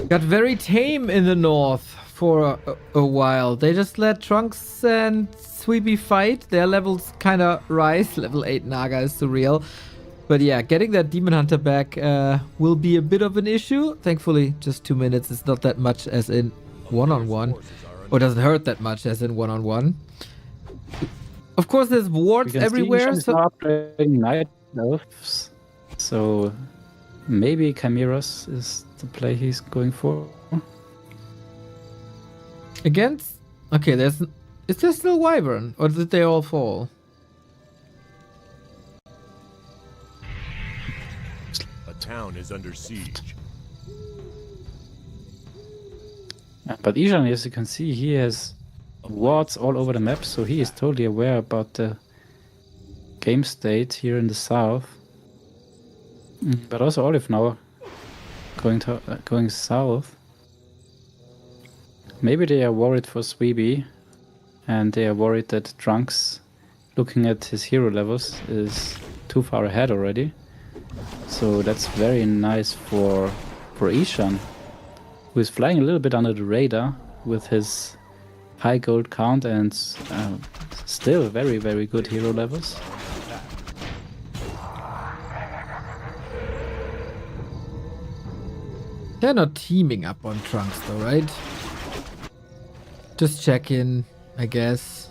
A: Got very tame in the north for a while. They just let Trunkz and Svibi fight. Their levels kind of rise. Level 8 Naga is surreal. But yeah, getting that Demon Hunter back will be a bit of an issue. Thankfully, just 2 minutes. It's not that much as in one-on-one. Or doesn't hurt that much as in one-on-one. Of course, there's wards everywhere.
B: So upgrading Night Elves. So maybe Chimeras is the play he's going for.
A: Against... Okay, is there still Wyvern? Or did they all fall?
C: A town is under siege.
B: But Eshan, as you can see, he has wards all over the map, so he is totally aware about the game state here in the south. But also Olive now going south. Maybe they are worried for Svibi and they are worried that Trunkz, looking at his hero levels, is too far ahead already. So that's very nice for Eshan, who is flying a little bit under the radar with his high gold count and still very, very good hero levels.
A: They're not teaming up on Trunkz though, right? Just check in, I guess.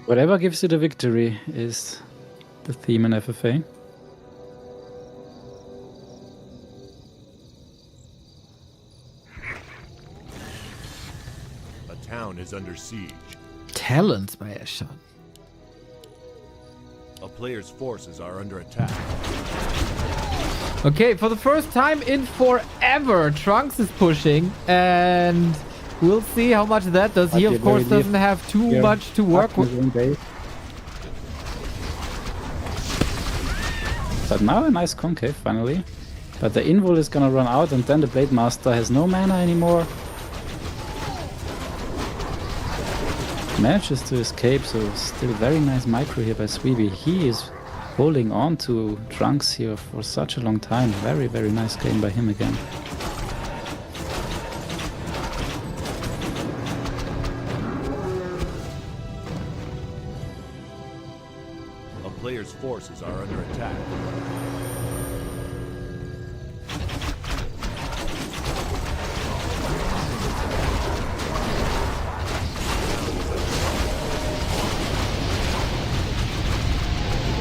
B: Whatever gives you the victory is the theme in FFA.
C: A town is under siege.
A: Talents by Eshan.
C: A player's forces are under attack.
A: Okay, for the first time in forever, Trunkz is pushing, and we'll see how much that does. He, of course, doesn't have too much to work with.
B: But now a nice concave, finally. But the invul is gonna run out, and then the Blade Master has no mana anymore. Manages to escape, so still very nice micro here by Svibi. He is holding on to Trunkz here for such a long time. Very, very nice game by him again.
C: A player's forces are under attack.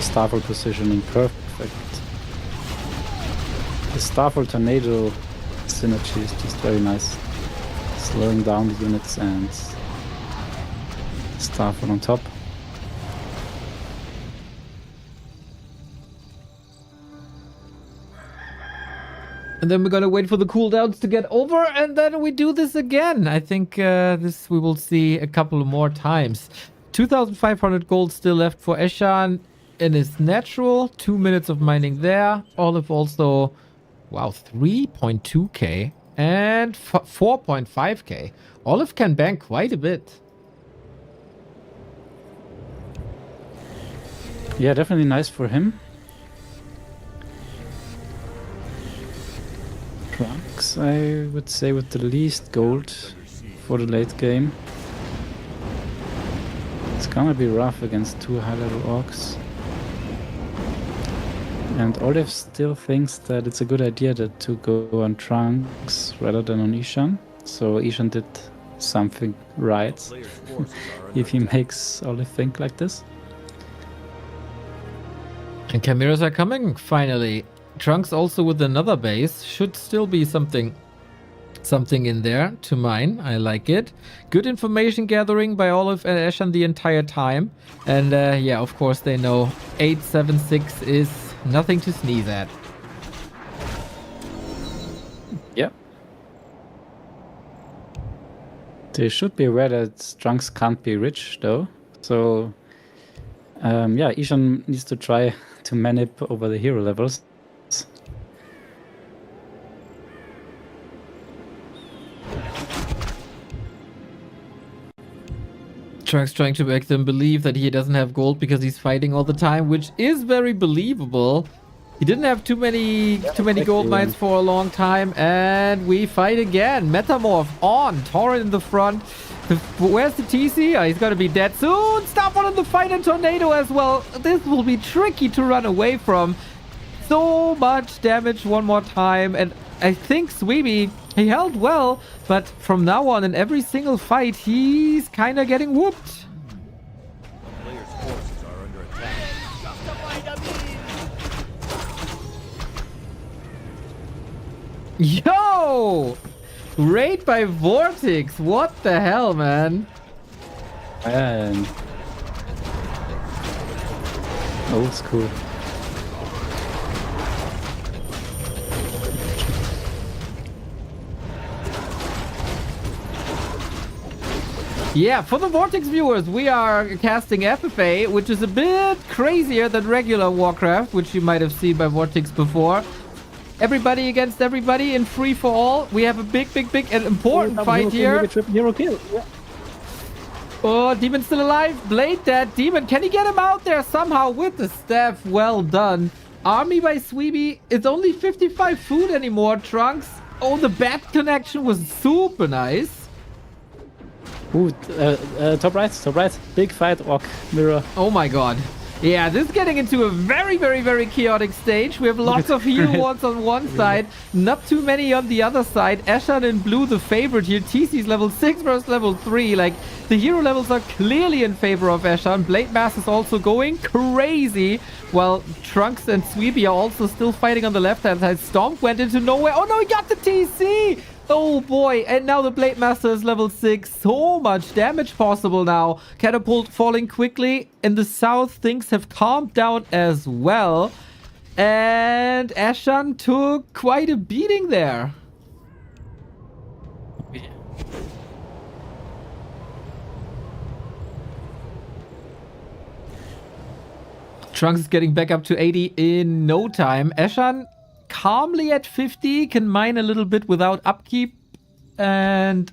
B: Starfall positioning perfect. The Starfall Tornado synergy is just very nice. Slowing down the units and Starfall on top.
A: And then we're gonna wait for the cooldowns to get over, and then we do this again. I think this we will see a couple more times. 2,500 gold still left for Eshan in his natural. 2 minutes of mining there. Olive also, wow, 3.2k and 4.5k. Olive can bank quite a bit.
B: Yeah, definitely nice for him. Trunkz, I would say, with the least gold for the late game. It's gonna be rough against two high-level orcs. And Olive still thinks that it's a good idea to go on Trunkz rather than on Eshan. So Eshan did something right if he makes Olive think like this.
A: And Chimeras are coming, finally. Trunkz also with another base. Should still be something in there to mine. I like it. Good information gathering by Olive and Eshan the entire time. And yeah, of course they know 876 is nothing to sneeze at.
B: Yeah. They should be aware that Trunkz can't be rich though. So yeah, Eshan needs to try to manip over the hero levels.
A: Trunkz trying to make them believe that he doesn't have gold because he's fighting all the time, which is very believable. He didn't have too many gold mines for a long time, and we fight again. Metamorph on, Torrent in the front. Where's the TC? Oh, he's gonna be dead soon. Stop on the fight and Tornado as well. This will be tricky to run away from. So much damage one more time, and I think Svibi, he held well, but from now on in every single fight he's kind of getting whooped.
C: Player's forces are under attack.
A: Yo! Raid by Vortex. What the hell, man?
B: And old school.
A: Yeah, for the Vortex viewers, we are casting FFA, which is a bit crazier than regular Warcraft, which you might have seen by Vortex before. Everybody against everybody in free for all. We have a big and important fight here.
B: Hero kill. Yeah.
A: Oh, Demon's still alive. Blade that Demon. Can he get him out there somehow with the staff? Well done. Army by Svibi. It's only 55 food anymore, Trunkz. Oh, the bat connection was super nice.
B: Ooh, top right. Big fight, Orc Mirror.
A: Oh my god. Yeah, this is getting into a very, very, very chaotic stage. We have lots of hero wards on one side, not too many on the other side. Eshan in blue, the favorite here. TC's level 6 versus level 3. Like, the hero levels are clearly in favor of Eshan. Blade Mass is also going crazy, while Trunkz and Svibi are also still fighting on the left-hand side. Stomp went into nowhere. Oh no, he got the TC! Oh boy, and now the Blade Master is level 6. So much damage possible now. Catapult falling quickly. In the south, things have calmed down as well. And Eshan took quite a beating there. Trunkz is getting back up to 80 in no time. Eshan calmly at 50, can mine a little bit without upkeep. And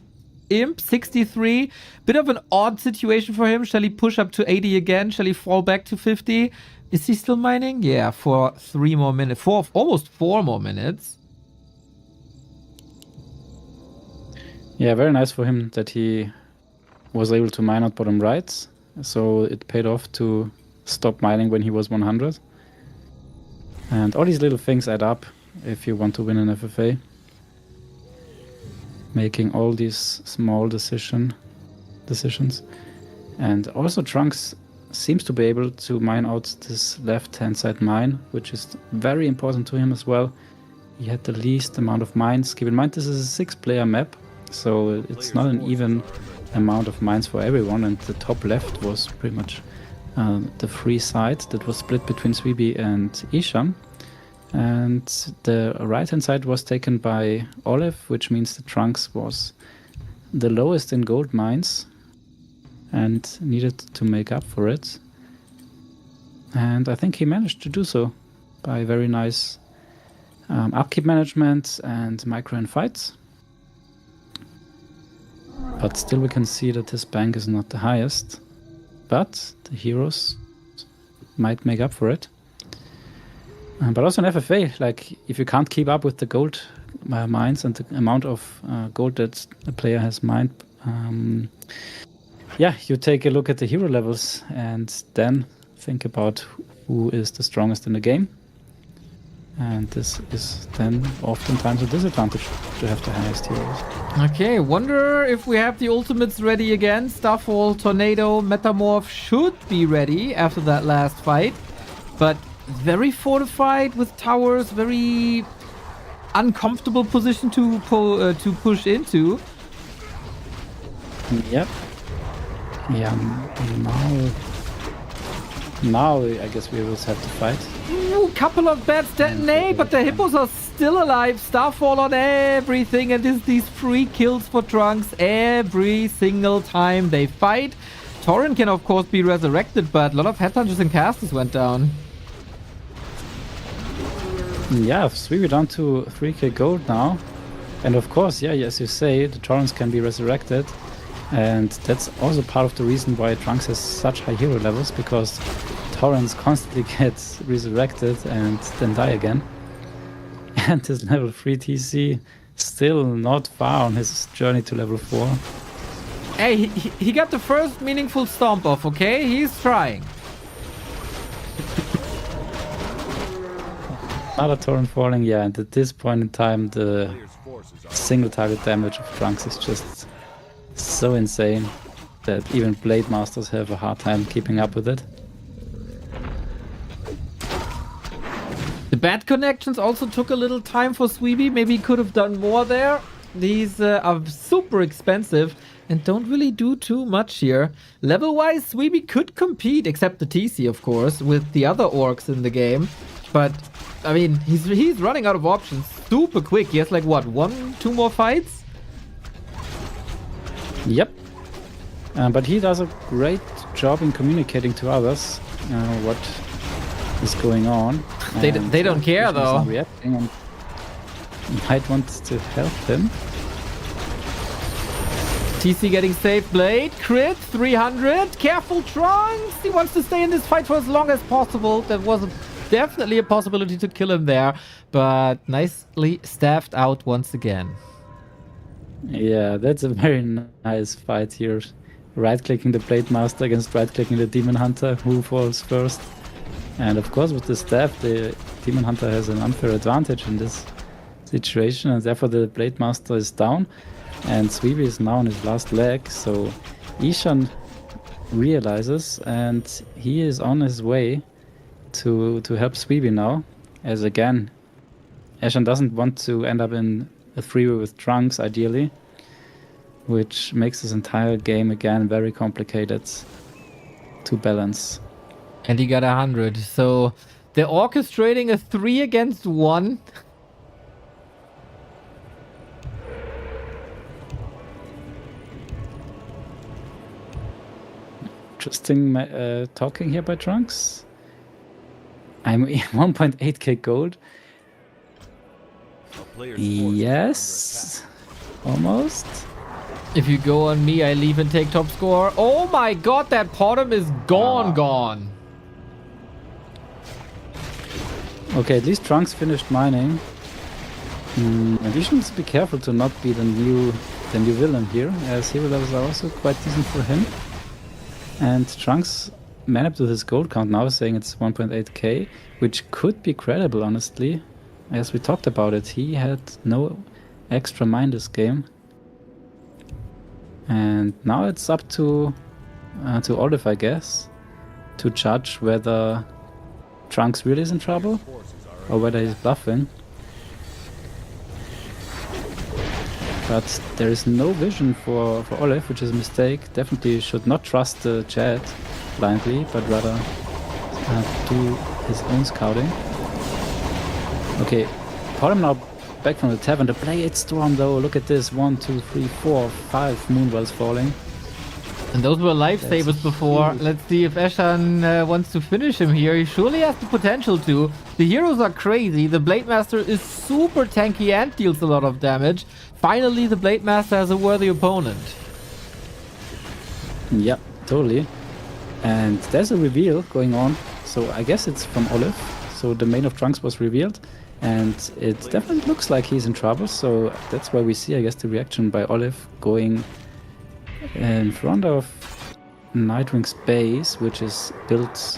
A: Imp 63, bit of an odd situation for him. Shall he push up to 80 again? Shall he fall back to 50? Is he still mining? Yeah, for 3 more minutes. Almost 4 more minutes.
B: Yeah, very nice for him that he was able to mine out bottom right. So it paid off to stop mining when he was 100. And all these little things add up if you want to win an FFA. Making all these small decisions. And also Trunkz seems to be able to mine out this left-hand side mine, which is very important to him as well. He had the least amount of mines. Keep in mind this is a 6-player map, so it's not an even amount of mines for everyone, and the top left was pretty much the free side that was split between Svibi and Eshan. And the right-hand side was taken by Olive, which means the Trunkz was the lowest in gold mines and needed to make up for it. And I think he managed to do so by very nice upkeep management and micro and fights. But still we can see that his bank is not the highest. But the heroes might make up for it. But also in FFA, like if you can't keep up with the gold mines and the amount of gold that a player has mined, yeah, you take a look at the hero levels and then think about who is the strongest in the game. And this is then oftentimes a disadvantage to have the highest heroes.
A: Okay, wonder if we have the ultimates ready again. Starfall, Tornado, Metamorph should be ready after that last fight. But very fortified with towers, very uncomfortable position to push into.
B: Yep. Yeah, now I guess we will have to fight.
A: Ooh, couple of bats detonate, but the hippos are still alive. Starfall on everything, and these free kills for Trunkz every single time they fight. Torrent can of course be resurrected, but a lot of headhunters and casters went down.
B: Yeah, Svibi down to 3k gold now. And of course, yeah, as you say, the Torrents can be resurrected. And that's also part of the reason why Trunkz has such high hero levels, because Torrents constantly get resurrected and then die again. And his level 3 TC still not far on his journey to level 4.
A: Hey, he got the first meaningful stomp off, okay? He's trying.
B: Another Torrent falling, yeah, and at this point in time the single target damage of Trunkz is just so insane that even Blade Masters have a hard time keeping up with it.
A: The bad connections also took a little time for Svibi. Maybe he could have done more there. These are super expensive and don't really do too much here. Level-wise, Svibi could compete, except the TC, of course, with the other orcs in the game. But, I mean, he's running out of options super quick. He has like, what, 1-2 more fights?
B: Yep. But he does a great job in communicating to others what is going on.
A: They don't care, though.
B: Not reacting and might want to help him.
A: TC getting safe blade. Crit, 300. Careful, Trunkz. He wants to stay in this fight for as long as possible. That was definitely a possibility to kill him there. But nicely staffed out once again.
B: Yeah, that's a very nice fight here. Right-clicking the Blade Master against right-clicking the Demon Hunter. Who falls first? And of course, with the staff, the Demon Hunter has an unfair advantage in this situation. And therefore, the Blade Master is down. And Svibi is now on his last leg, so Eshan realizes and he is on his way to help Svibi now. As again, Eshan doesn't want to end up in a 3-way with Trunkz, ideally, which makes this entire game again very complicated to balance.
A: And he got 100, so they're orchestrating a 3 against 1.
B: Interesting talking here by Trunkz. I'm 1.8k gold. Yes, almost.
A: If you go on me, I leave and take top score. Oh my god, that bottom is gone.
B: Okay, at least Trunkz finished mining. And we should be careful to not be the new villain here, as hero levels are also quite decent for him. And Trunkz managed with his gold count now, saying it's 1.8k, which could be credible, honestly. As we talked about it, he had no extra mine this game. And now it's up to Olive, I guess, to judge whether Trunkz really is in trouble or whether he's bluffing. But there is no vision for Olive, which is a mistake. Definitely should not trust the chat blindly, but rather do his own scouting. Okay, Bottom now back from the tavern. The Blade Storm though, look at this. 1, 2, 3, 4, 5 Moonwells falling.
A: And those were lifesavers before. Huge. Let's see if Eshan wants to finish him here. He surely has the potential to. The heroes are crazy. The Blade Master is super tanky and deals a lot of damage. Finally, the Blade Master has a worthy opponent.
B: Yeah, totally. And there's a reveal going on. So I guess it's from Olive. So the main of Trunkz was revealed. And it definitely looks like he's in trouble. So that's why we see, I guess, the reaction by Olive going in front of Nightwing's base, which is built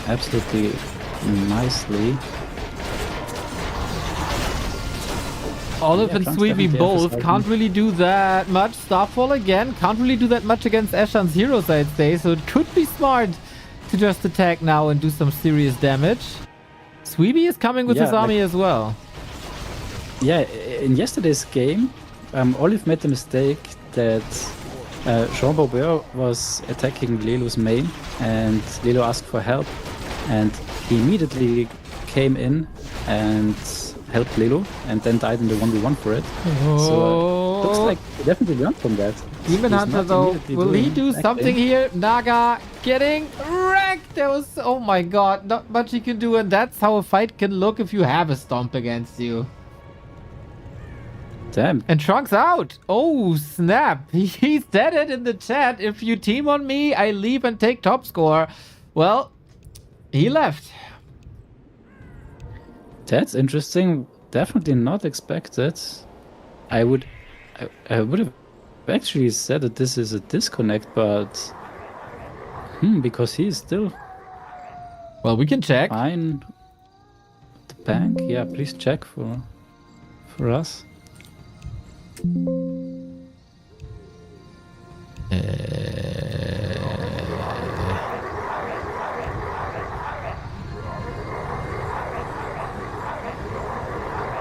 B: absolutely nicely.
A: Olive and Svibi both can't really do that much. Starfall again can't really do that much against Eshan's heroes, I'd say. So it could be smart to just attack now and do some serious damage. Svibi is coming with his army as well.
B: Yeah, in yesterday's game, Olive made the mistake that Jean Bobert was attacking Lelo's main, and Lelo asked for help, and he immediately came in and helped Lelo, and then died in the 1v1 for it.
A: Oh.
B: So looks like he definitely learned from that.
A: Demon Hunter though, will he do something here? Naga getting wrecked! There was, oh my god, not much he can do, and that's how a fight can look if you have a stomp against you.
B: Damn.
A: And Trunkz out! Oh snap! He said it in the chat, if you team on me, I leave and take top score. Well, he left.
B: That's interesting. Definitely not expected. I would have actually said that this is a disconnect, but because he is still.
A: Well, we can check.
B: Fine. The bank, yeah. Please check for us.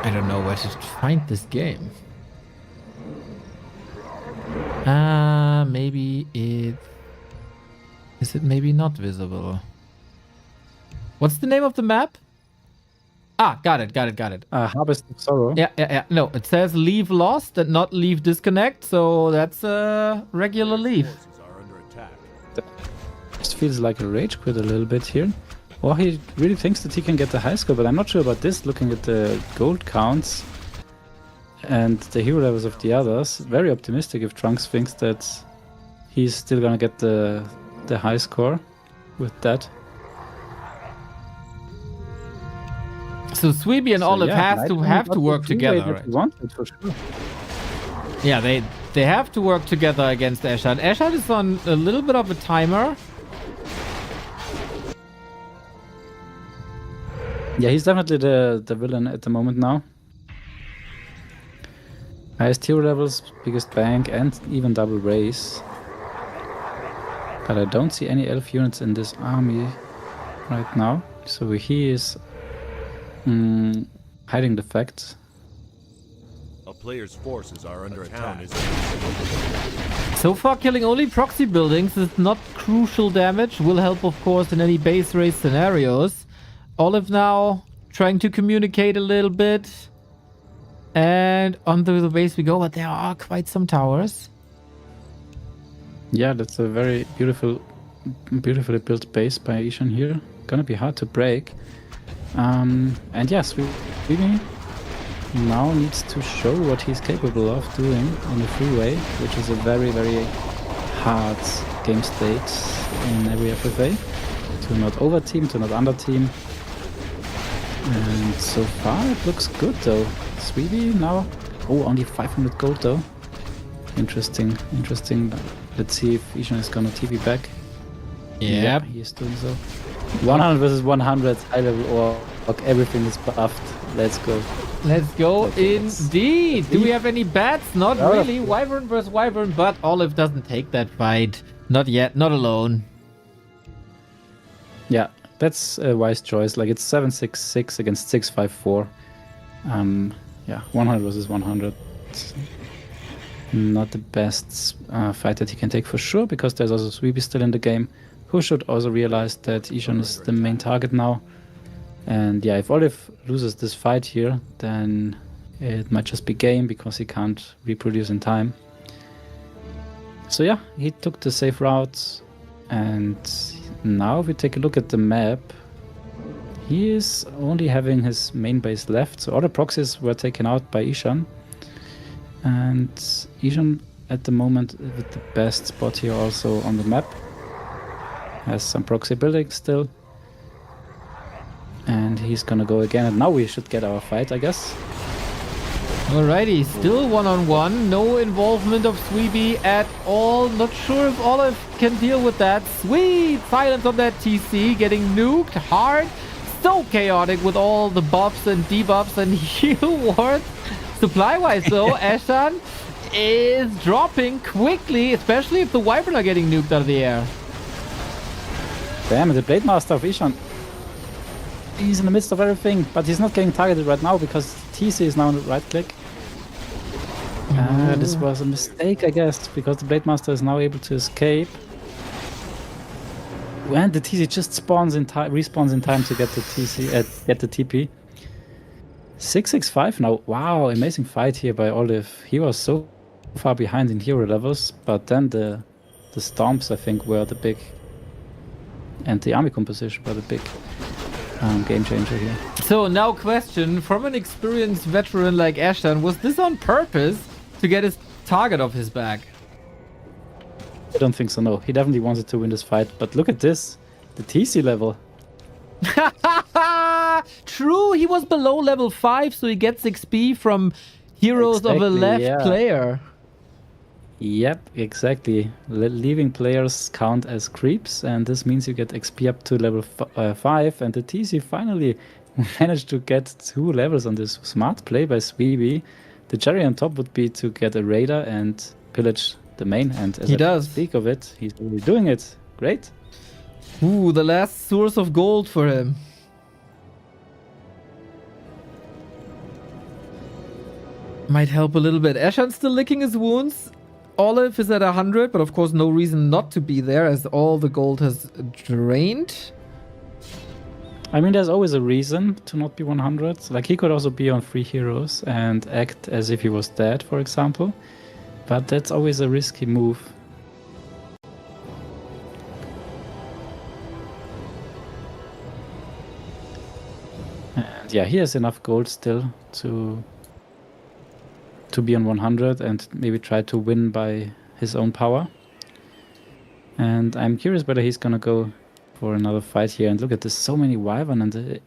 A: I don't know where to find this game. Maybe it... Is it maybe not visible? What's the name of the map? Ah, got it.
B: Harvest of Sorrow.
A: Yeah. No, it says leave lost and not leave disconnect, so that's a regular leave.
B: This feels like a rage quit a little bit here. Or he really thinks that he can get the high score, but I'm not sure about this, looking at the gold counts. and the hero levels of the others. Very optimistic if Trunkz thinks that he's still gonna get the high score with that.
A: So Svibi and Olive have to work together.
B: Right? Wanted, for sure.
A: Yeah, they have to work together against Eshan. Eshan is on a little bit of a timer.
B: Yeah, he's definitely the villain at the moment now. Highest hero levels, biggest bank, and even double race. But I don't see any elf units in this army right now. So he is hiding the facts.
C: A player's forces are under attack.
A: So far, killing only proxy buildings is not crucial damage. Will help, of course, in any base race scenarios. Olive now trying to communicate a little bit. And onto the base we go, but there are quite some towers.
B: Yeah, that's a very beautifully built base by Eshan here. Gonna be hard to break. And yes, Svibi now needs to show what he's capable of doing on the freeway, which is a very, very hard game state in every FFA. To not over team, to not under team. And so far it looks good though. Svibi now, only 500 gold though. Interesting. Let's see if Eshan is gonna TP back.
A: Yep.
B: He is doing so. 100 versus 100, high level orc, everything is buffed. Let's go.
A: Let's go indeed. Do we have any bats? Not really. Wyvern versus Wyvern, but Olive doesn't take that fight. Not yet, not alone.
B: Yeah, that's a wise choice. Like it's 766 against 654. Yeah, 100 versus 100. Not the best fight that he can take for sure, because there's also Svibi still in the game, who should also realize that Eshan is the main target now. And yeah, if Olive loses this fight here, then it might just be game, because he can't reproduce in time. So yeah, he took the safe route, and now if we take a look at the map, he is only having his main base left, so all the proxies were taken out by Eshan. And Eshan at the moment with the best spot here also on the map. Has some proxy buildings still. And he's gonna go again, and now we should get our fight, I guess.
A: Alrighty, still one-on-one. No involvement of Svibi at all. Not sure if Olive can deal with that. Sweet silence on that TC, getting nuked hard. So chaotic with all the buffs and debuffs and heal wards. Supply-wise though, Eshan is dropping quickly, especially if the Wyvern are getting nuked out of the air.
B: Damn, the Blade Master of Eshan. He's in the midst of everything, but he's not getting targeted right now because TC is now on the right click. This was a mistake, I guess, because the Blade Master is now able to escape. And the TC just spawns in time, respawns in time to get the TC, get the TP. 665 now. Wow, amazing fight here by Olive. He was so far behind in hero levels, but then the Stomps, I think, were the big, and the army composition were the big game changer here.
A: So now question, from an experienced veteran like Eshan, was this on purpose to get his target off his back?
B: I don't think so, no. He definitely wanted to win this fight, but look at this. The TC level.
A: True, he was below level 5, so he gets XP from heroes of a left player.
B: Yep, exactly. Leaving players count as creeps, and this means you get XP up to level 5, and the TC finally managed to get 2 levels on this smart play by Svibi. The cherry on top would be to get a raider and pillage the main, and as I speak of it, he's really doing it. Great.
A: Ooh, the last source of gold for him. Might help a little bit. Eshan's still licking his wounds. Olive is at 100, but of course no reason not to be there as all the gold has drained.
B: I mean, there's always a reason to not be 100. Like, he could also be on 3 heroes and act as if he was dead, for example. But that's always a risky move. And yeah, he has enough gold still to to be on 100 and maybe try to win by his own power. And I'm curious whether he's gonna go for another fight here. And look at this, so many Wyvern, and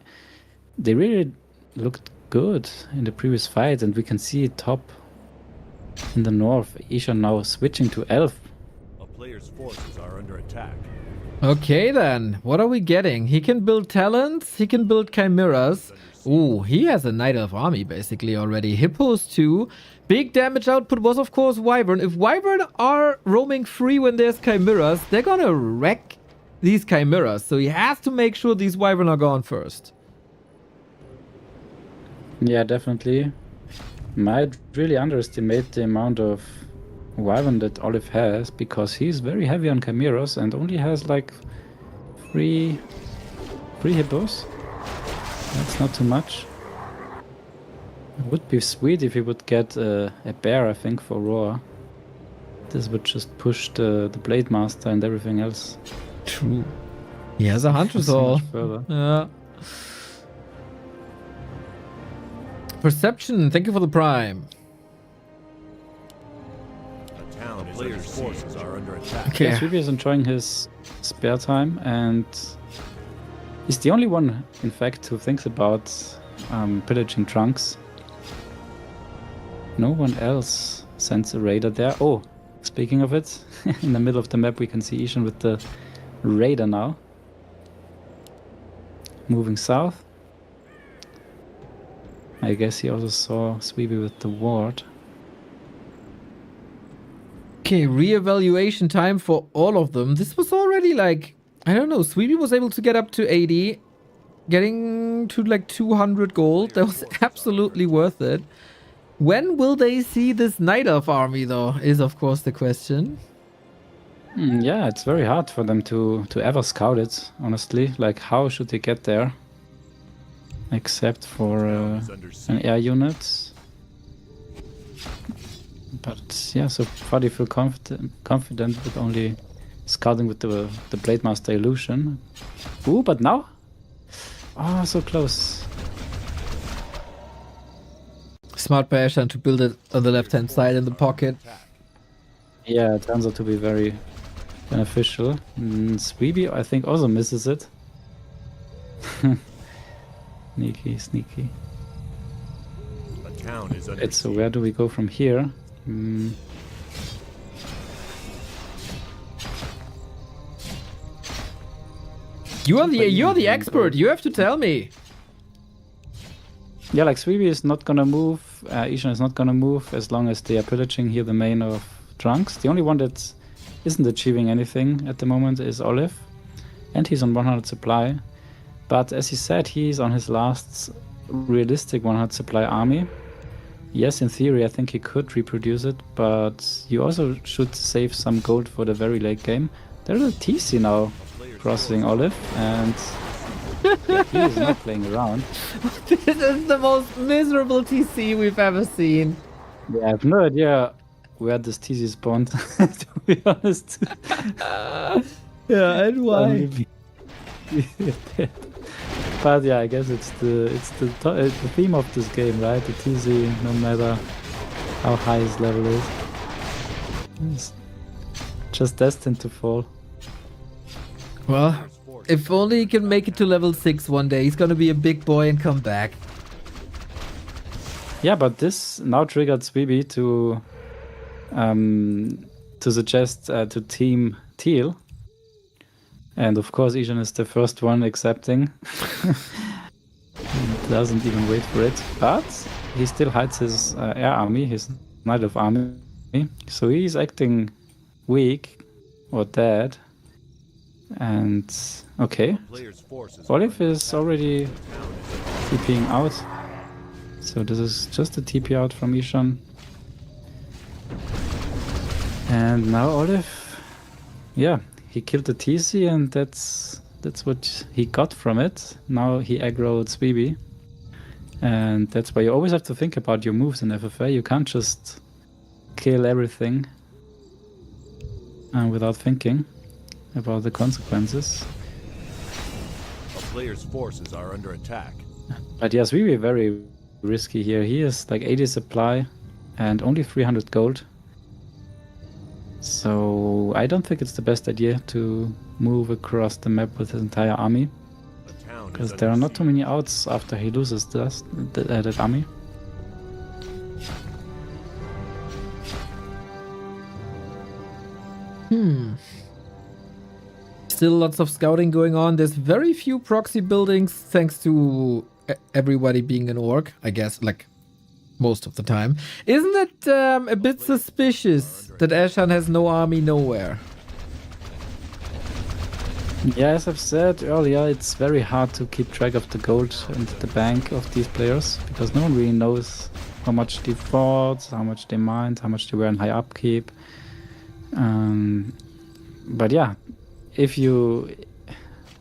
B: they really looked good in the previous fight. And we can see top in the north, Eshan now switching to Elf.
C: A player's forces are under attack.
A: Okay then, what are we getting? He can build talents, he can build chimeras. Ooh, he has a Knight Elf army basically already. Hippos too. Big damage output was of course Wyvern. If Wyvern are roaming free when there's chimeras, they're gonna wreck these chimeras. So he has to make sure these Wyvern are gone first.
B: Yeah, definitely. Might really underestimate the amount of Wyvern that Olive has, because he's very heavy on chimeras and only has like three hippos. That's not too much. It would be sweet if he would get a bear, I think, for Roar. This would just push the Blade Master and everything else.
A: True. He has a Hunter's
B: so
A: Hall.
B: much further.
A: Yeah. Perception, thank you for the prime.
C: A town is player's forces are under attack.
A: Okay.
B: Yeah, Svibi is enjoying his spare time, and he's the only one, in fact, who thinks about pillaging Trunkz. No one else sends a raider there. Oh, speaking of it, in the middle of the map we can see Eshan with the raider now. Moving south. I guess he also saw Svibi with the ward.
A: Okay, re-evaluation time for all of them. This was already like, I don't know, Svibi was able to get up to 80, getting to like 200 gold. That was absolutely worth it. When will they see this Night Elf army though, is of course the question.
B: Yeah, it's very hard for them to ever scout it, honestly. Like, how should they get there? Except for an air unit. But yeah, so far they feel confident with only scouting with the Blade Master illusion. Ooh, but now? Oh, so close.
A: Smart by Eshan to build it on the left hand side in the pocket.
B: Yeah, it turns out to be very beneficial. Svibi, I think, also misses it. Sneaky, sneaky.
C: A town is under
B: So where do we go from here?
A: You're the expert. You have to tell me.
B: Yeah, like Svibi is not gonna move. Eshan is not gonna move as long as they are pillaging here the main of Trunkz. The only one that isn't achieving anything at the moment is Olive, and he's on 100 supply. But as he said, he's on his last realistic 100 supply army. Yes, in theory, I think he could reproduce it, but you also should save some gold for the very late game. There's a TC now crossing Olive, and yeah, he is not playing around.
A: This is the most miserable TC we've ever seen.
B: Yeah, I have no idea where this TC spawned, to be honest.
A: Yeah, and why?
B: But yeah, I guess it's the theme of this game, right? The TC, no matter how high his level is, it's just destined to fall.
A: Well, if only he can make it to level 6 one day. He's gonna be a big boy and come back.
B: Yeah, but this now triggered Svibi to suggest to team Teal. And of course, Eshan is the first one accepting. Doesn't even wait for it. But he still hides his air army, his Knight Elf army. So he's acting weak or dead. And okay. Olive is already TPing out. So this is just a TP out from Eshan. And now Olive, yeah. He killed the TC, and that's what he got from it. Now he aggroed Svibi. And that's why you always have to think about your moves in FFA. You can't just kill everything without thinking about the consequences.
C: A player's forces are under attack.
B: But yeah, Svibi very risky here. He is like 80 supply, and only 300 gold. So I don't think it's the best idea to move across the map with his entire army,
C: A town is
B: because
C: under
B: there are not too
C: siege.
B: many outs after he loses that army.
A: Still lots of scouting going on. There's very few proxy buildings thanks to everybody being an orc, I guess, like most of the time. Isn't it a bit suspicious that Eshan has no army nowhere?
B: Yeah, as I've said earlier, it's very hard to keep track of the gold and the bank of these players, because no one really knows how much they fought, how much they mined, how much they were in high upkeep. But yeah, if you,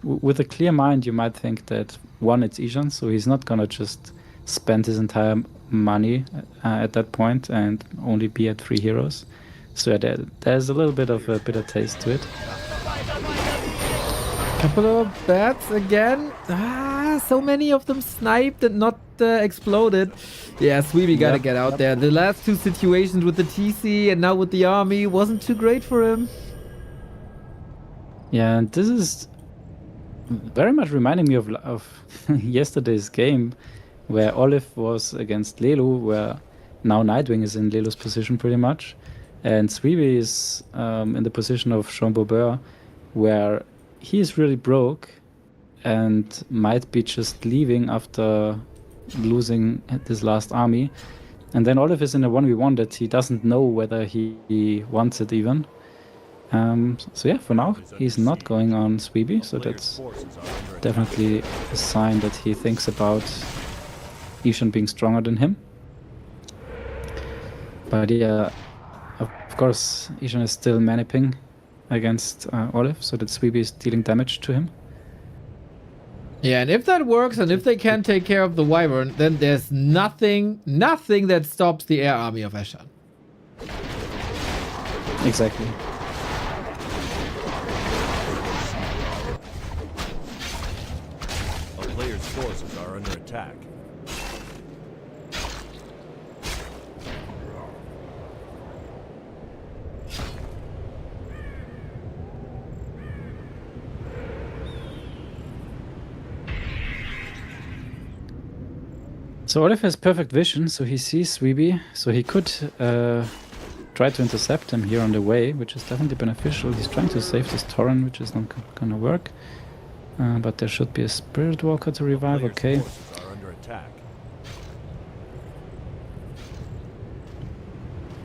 B: with a clear mind, you might think that one, it's Eshan, so he's not gonna just spend his entire money at that point and only be at 3 heroes. So yeah, there's a little bit of a bitter taste to it.
A: Couple of bats again. So many of them sniped and not exploded. Yeah, Svibi gotta
B: Yep,
A: get out
B: yep.
A: there. The last two situations with the TC and now with the army wasn't too great for him.
B: Yeah, and this is very much reminding me of yesterday's game, where Olive was against Lelu, where now Nightwing is in Lelu's position pretty much, and Svibi is in the position of Sean Bobeur, where he is really broke and might be just leaving after losing his last army. And then Olive is in a 1v1 that he doesn't know whether he wants it even. So yeah, for now, he's not going on Svibi, so
C: Player's
B: that's
C: forces are under attack.
B: definitely a sign that he thinks about Eshan being stronger than him. But yeah, of course, Eshan is still maniping against Olive, so that Svibi is dealing damage to him.
A: Yeah, and if that works and if they can take care of the Wyvern, then there's nothing that stops the air army of Eshan.
B: Exactly.
C: A player's forces are under attack.
B: So Olive has perfect vision, so he sees Svibi, so he could try to intercept him here on the way, which is definitely beneficial. He's trying to save this Torrent, which is not gonna work. But there should be a Spirit Walker to revive,
C: Player's
B: okay.
C: forces are under attack.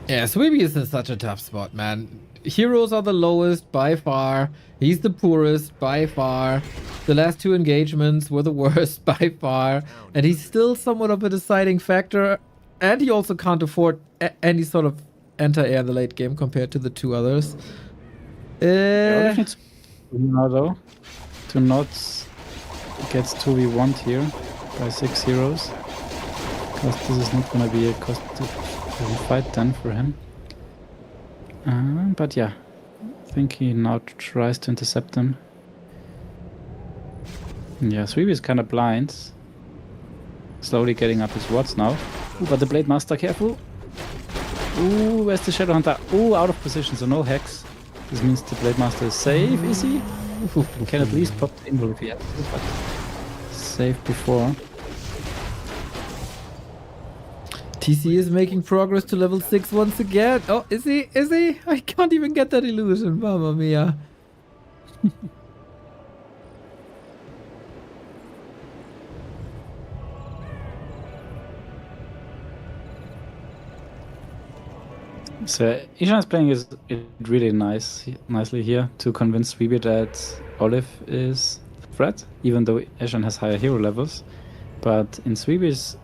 A: Yeah, Svibi is in such a tough spot, man. Heroes are the lowest by far. He's the poorest by far. The last two engagements were the worst by far. And he's still somewhat of a deciding factor. And he also can't afford any sort of anti-air in the late game compared to the two others.
B: Olive needs now though to not get 2v1 here by 6 heroes, because this is not gonna be a costly fight then for him. But yeah, I think he now tries to intercept him. Yeah, Svibi is kind of blind. Slowly getting up his wards now. Ooh, but the Blade Master, careful! Ooh, where's the Shadow Hunter? Ooh, out of position, so no hex. This means the Blade Master is safe, is he? He can at least pop the invul if he has to, but safe before.
A: TC is making progress to level 6 once again. Oh, is he? Is he? I can't even get that illusion. Mamma mia.
B: So Eshan is playing it really nicely here to convince Svibi that Olive is a threat, even though Eshan has higher hero levels. But in Svibi's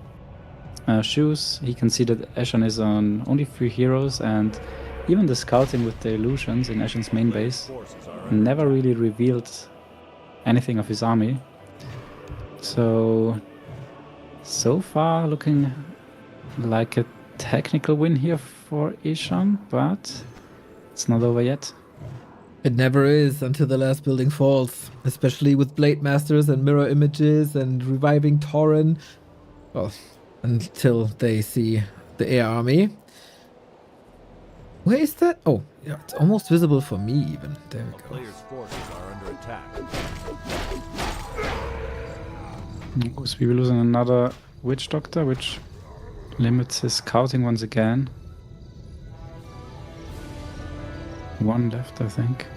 B: shoes, he can see that Eshan is on only 3 heroes, and even the scouting with the illusions in Eshan's main base
C: Forces are under
B: never really revealed anything of his army. So far looking like a technical win here for Eshan, but it's not over yet.
A: It never is until the last building falls, especially with Blade Masters and mirror images and reviving Tauren. Well, until they see the air army. Where is that? Oh, yeah, it's almost visible for me even. There we
C: A
A: go.
C: player's forces are under attack.
B: We will losing another Witch Doctor, which limits his scouting once again. One left, I think.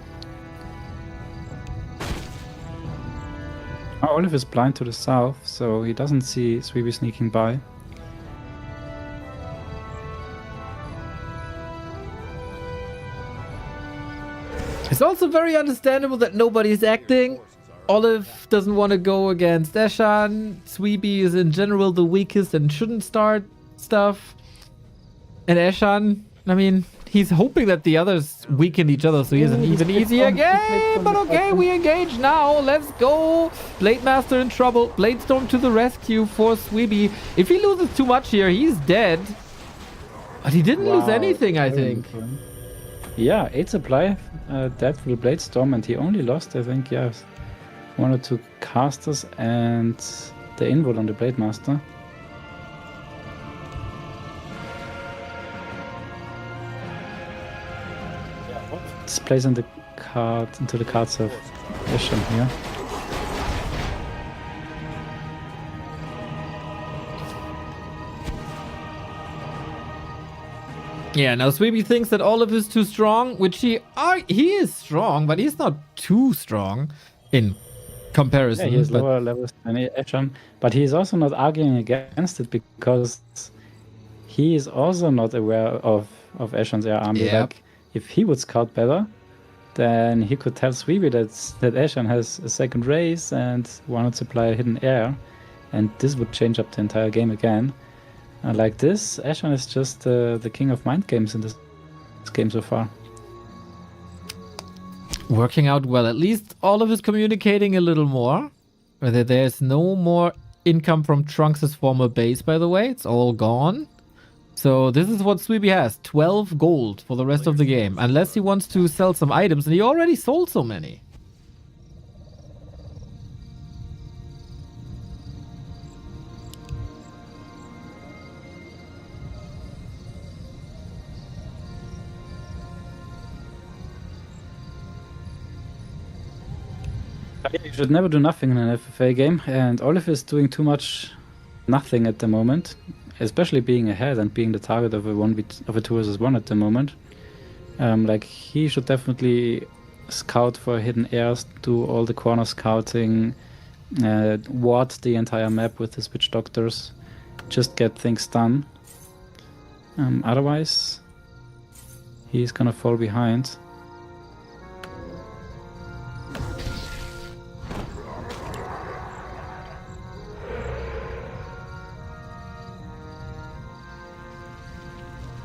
B: Oh, Olive is blind to the south, so he doesn't see Svibi sneaking by.
A: It's also very understandable that nobody's acting. Olive doesn't want to go against Eshan. Svibi is in general the weakest and shouldn't start stuff. And Eshan, I mean, he's hoping that the others weaken each other so he has an even easier game. But okay, we engage now. Let's go. Blade Master in trouble. Bladestorm to the rescue for Svibi. If he loses too much here, he's dead. But he didn't lose anything, I think.
B: Yeah, 8 supply, dead for the Bladestorm, and he only lost, I think, yeah, 1 or 2 casters and the invul on the Blade Master. This plays into the cards of Eshan here.
A: Yeah, now Svibi thinks that Olive is too strong, which he is strong, but he's not too strong in comparison.
B: Yeah, he has
A: but
B: lower levels than Eshan, but he is also not arguing against it because he is also not aware of Eshan's air army.
A: Yep.
B: Like, if he would scout better, then he could tell Svibi that Eshan has a second race and wanted to supply hidden air, and this would change up the entire game again. Like this, Eshan is just the king of mind games in this game so far.
A: working out well. At least Olive is communicating a little more. Whether there's no more income from Trunkz' former base, by the way. It's all gone. So this is what Svibi has. 12 gold for the rest of the game. Unless he wants to sell some items. And he already sold so many.
B: You should never do nothing in an FFA game, and Olive is doing too much nothing at the moment, especially being ahead and being the target of a 2 versus 1 at the moment. Like, he should definitely scout for hidden airs, do all the corner scouting, ward the entire map with his witch doctors, just get things done. Otherwise, he's gonna fall behind.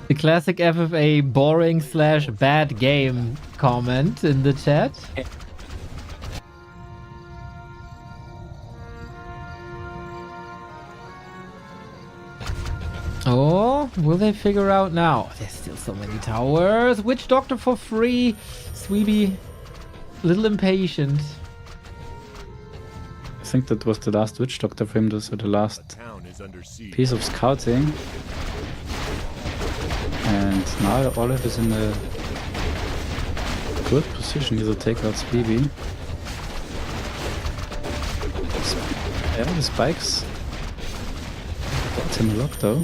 A: The classic FFA boring / bad game comment in the chat. Oh, will they figure out now? There's still so many towers. Witch Doctor for free. Svibi, little impatient.
B: I think that was the last witch doctor for him, so the last
C: Town is under siege.
B: piece of scouting. And now Olive is in a good position here to take out Svibi. Yeah, the spikes got him a lot though.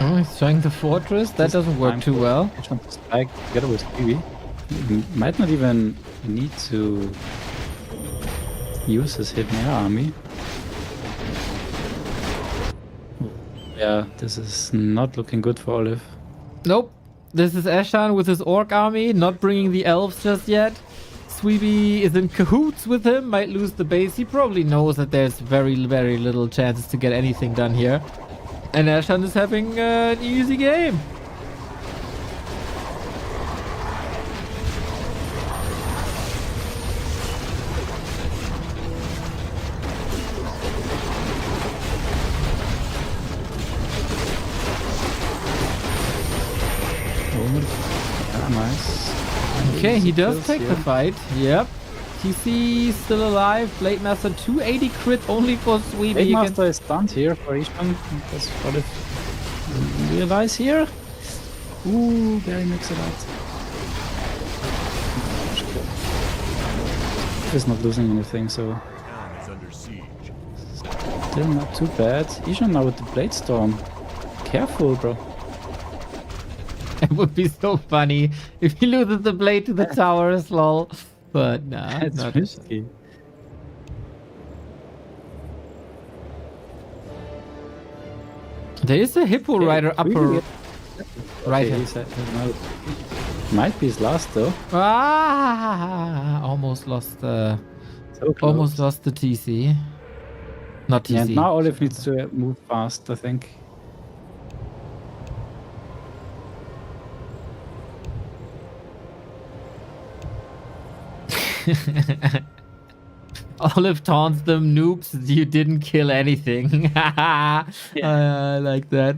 A: Oh, he's trying the fortress. That doesn't work too well.
B: Jump the spike together with Svibi. He might not even need to use his hidden air army. Yeah, this is not looking good for Olive.
A: Nope. This is Eshan with his orc army, not bringing the elves just yet. Svibi is in cahoots with him, might lose the base. He probably knows that there's very, very little chances to get anything done here. And Eshan is having an easy game.
B: Yeah, nice.
A: Okay, he does
B: Kills
A: take the
B: here.
A: fight. Yep. TC still alive. Blade Master 280 crit only for Svibi.
B: Blade
A: You can-
B: Master is stunned here for Eshan. That's Olive realize here. Ooh, very mix it out. He's not losing anything, so
C: Town is under siege.
B: still not too bad. Eshan now with the Blade Storm. Careful, bro.
A: It would be so funny if he loses the blade to the towers, lol. But nah,
B: That's
A: not
B: risky.
A: There is a hippo rider upper right
B: Okay,
A: hand.
B: might be his last though.
A: Almost lost
B: So close.
A: almost lost the TC. Not TC.
B: Yeah, and now Olive needs to move fast, I think.
A: Olive taunts them, noobs, you didn't kill anything. I like that.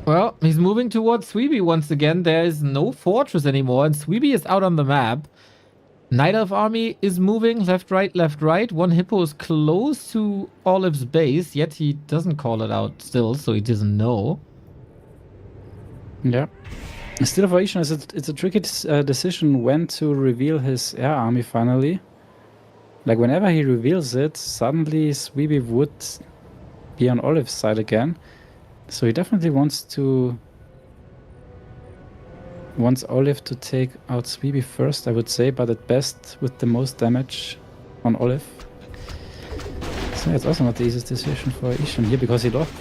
A: Well, he's moving towards Svibi once again. There is no fortress anymore, and Svibi is out on the map. Night Elf army is moving left, right, left, right. One hippo is close to Olive's base, yet he doesn't call it out still, so he doesn't know.
B: Yeah. Still for Eshan, it's a tricky decision when to reveal his air army finally. Like whenever he reveals it, suddenly Svibi would be on Olive's side again. So he definitely wants Olive to take out Svibi first, I would say, but at best with the most damage on Olive. So it's also not the easiest decision for Eshan here, because he lost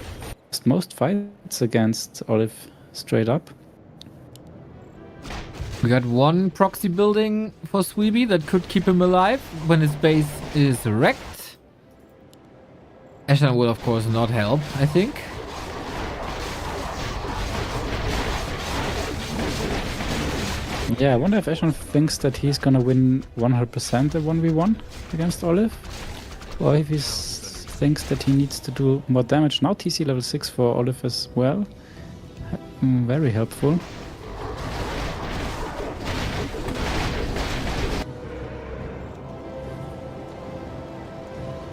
B: most fights against Olive straight up.
A: We got one proxy building for Svibi that could keep him alive when his base is wrecked. Eshan will, of course, not help, I think.
B: Yeah, I wonder if Eshan thinks that he's gonna win 100% a 1v1 against Olive, or if he thinks that he needs to do more damage. Now TC level 6 for Olive as well. Very helpful.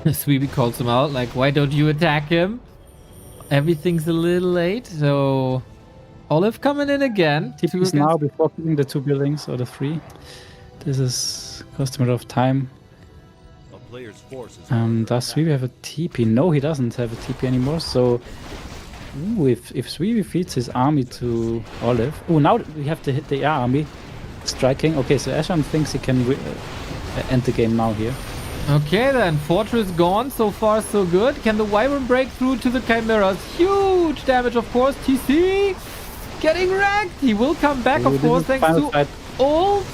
A: Svibi calls him out, like, why don't you attack him? Everything's a little late, so... Olive coming in again.
B: TP's now before killing the 2 buildings or the 3. This is cost a matter of time.
C: A player's forces are under
B: Does
C: attack.
B: Svibi have a TP? No, he doesn't have a TP anymore, so... Ooh, if Svibi feeds his army to Olive... Oh, now we have to hit the air army. Striking. Okay, so Eshan thinks he can end the game now here.
A: Okay then, fortress gone, so far so good. Can the Wyvern break through to the Chimeras? Huge damage, of course. TC getting wrecked. He will come back,
B: Ooh,
A: of
B: this
A: course,
B: is
A: thanks
B: final
A: to
B: fight.
A: ult.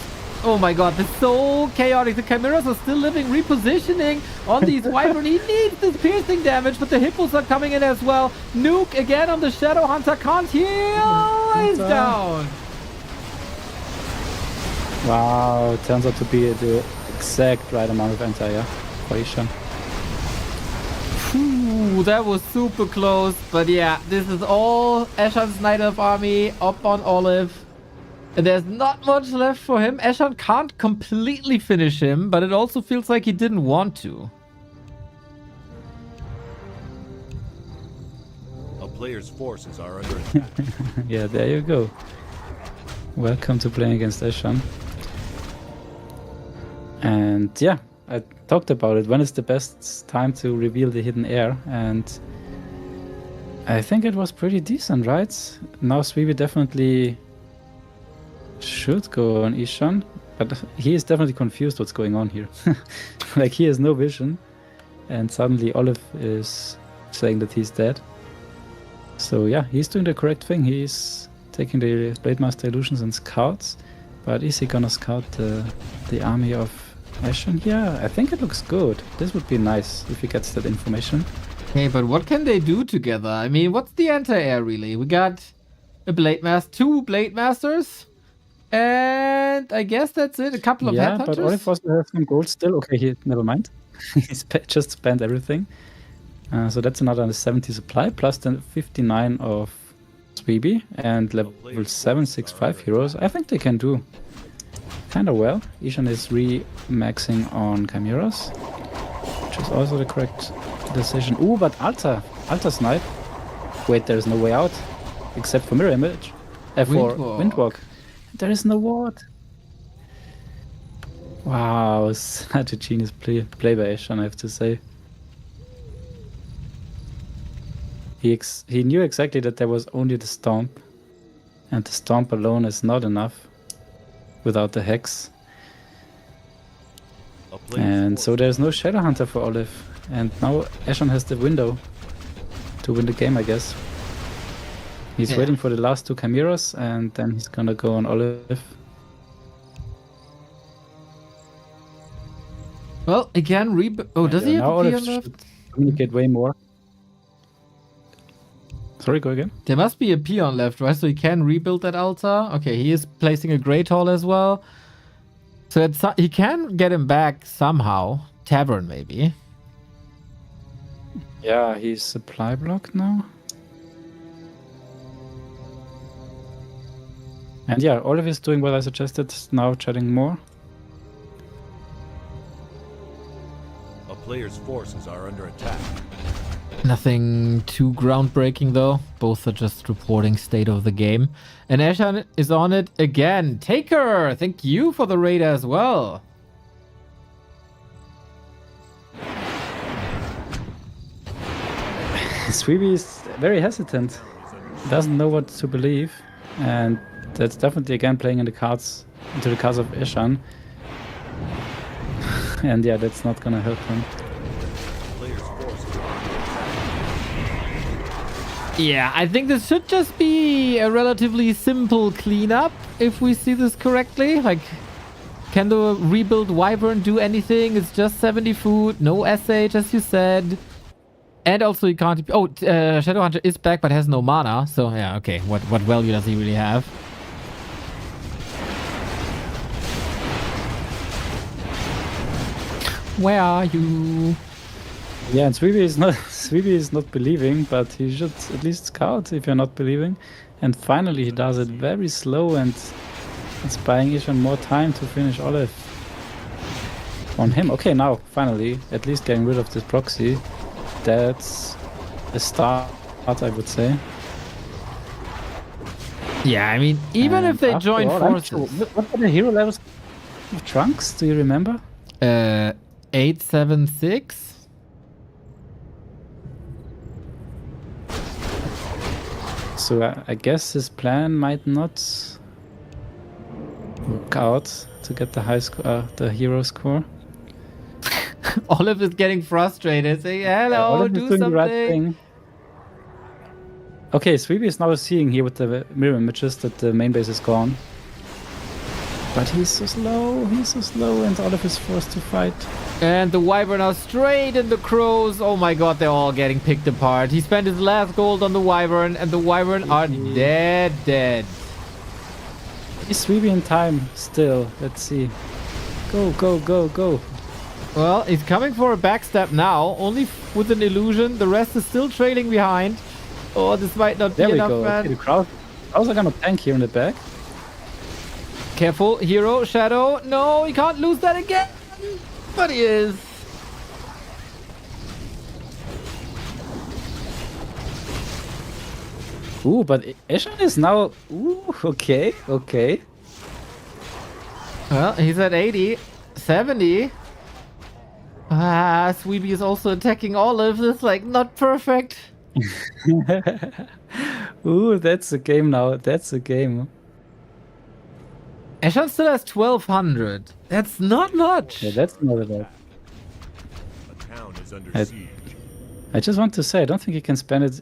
A: Oh my god, this is so chaotic. The Chimeras are still living, repositioning on these Wyvern. He needs this piercing damage, but the Hippos are coming in as well. Nuke again on the Shadow Hunter. Can't heal. He's down.
B: Wow, turns out to be the exact right amount of anti-air for Eshan.
A: Ooh, that was super close, but yeah, this is all Eshan's Night Elf army up on Olive. And there's not much left for him. Eshan can't completely finish him, but it also feels like he didn't want to.
C: A player's forces are under attack.
B: Yeah, there you go. Welcome to playing against Eshan. And yeah, I talked about it. When is the best time to reveal the hidden air? And I think it was pretty decent, right? Now Svibi definitely should go on Eshan, but he is definitely confused what's going on here. Like, he has no vision, and suddenly Olive is saying that he's dead. So yeah, he's doing the correct thing. He's taking the Blade Master illusions and scouts, but is he gonna scout the army of Eshan? Yeah, I think it looks good. This would be nice if he gets that information.
A: Okay, but what can they do together? I mean, what's the anti-air really? We got a Blade Master, 2 Blade Masters, And I guess that's it. A couple of
B: Yeah, but
A: headhunters.
B: Olive also has some gold still. Okay, never mind. He's just spent everything. So that's another 70 supply, plus then 59 of Svibi and level 765 heroes. I think they can do kind of well. Eshan is re-maxing on Chimeras, which is also the correct decision. Ooh, but Alta Snipe. Wait, there is no way out, except for Mirror Image. For Windwalk. There is no ward. Wow, such a genius play by Eshan, I have to say. He knew exactly that there was only the Stomp, and the Stomp alone is not enough without the Hex. And so there's no Shadow Hunter for Olive, and now Eshan has the window to win the game, I guess. He's waiting for the last two Chimeras, and then he's gonna go on Olive.
A: Well, again, does he have
B: now
A: a peon
B: Olive
A: left?
B: should communicate way more. Sorry, go again.
A: There must be a peon left, right? So he can rebuild that altar. Okay, he is placing a Great Hall as well. So he can get him back somehow. Tavern, maybe.
B: Yeah, he's supply blocked now. And yeah, Olive is doing what I suggested, now chatting more.
C: A player's forces are under attack.
A: Nothing too groundbreaking though. Both are just reporting state of the game. And Eshan is on it again. Taker, thank you for the raid as well.
B: Svibi is very hesitant. Doesn't know what to believe. And that's definitely again playing into the cards of Eshan. And yeah, that's not gonna help him.
A: Yeah, I think this should just be a relatively simple cleanup, if we see this correctly. Like, can the rebuild Wyvern do anything? It's just 70 food, no SH as you said. And also he can't... Oh, Shadow Hunter is back but has no mana. So yeah, okay. What value does he really have? Where are you?
B: Yeah, and Svibi is not believing, but he should at least scout if you're not believing. And finally he does it very slow, and it's buying Eshan more time to finish Olive on him. Okay, now finally at least getting rid of this proxy. That's a start, I would say.
A: Yeah, I mean, even if they join forces.
B: What are the hero levels of Trunkz? Do you remember?
A: 876.
B: So I guess his plan might not work out to get the high score, the hero score.
A: Olive is getting frustrated, saying, hello, do something. The right thing.
B: Okay, Svibi is now seeing here with the mirror images that the main base is gone. But he's so slow, and Olive is forced to fight.
A: And the Wyvern are straight in the crows. Oh my god, they're all getting picked apart. He spent his last gold on the Wyvern, and the Wyvern are dead.
B: Is Svibi in time still? Let's see. Go.
A: Well, he's coming for a backstab now, only with an illusion. The rest is still trailing behind. Oh, this might not be enough, man.
B: Okay, the crowds are gonna tank here in the back.
A: Careful, hero, shadow. No, he can't lose that again. But he is.
B: Ooh, but Eshan is now... Ooh, okay.
A: Well, he's at 80. 70. Svibi is also attacking Olive. It's like not perfect.
B: Ooh, that's a game now. That's a game.
A: Eshan still has 1200. That's not much.
B: Yeah, that's not a lot.
C: A town is under siege.
B: I just want to say, I don't think he can spend it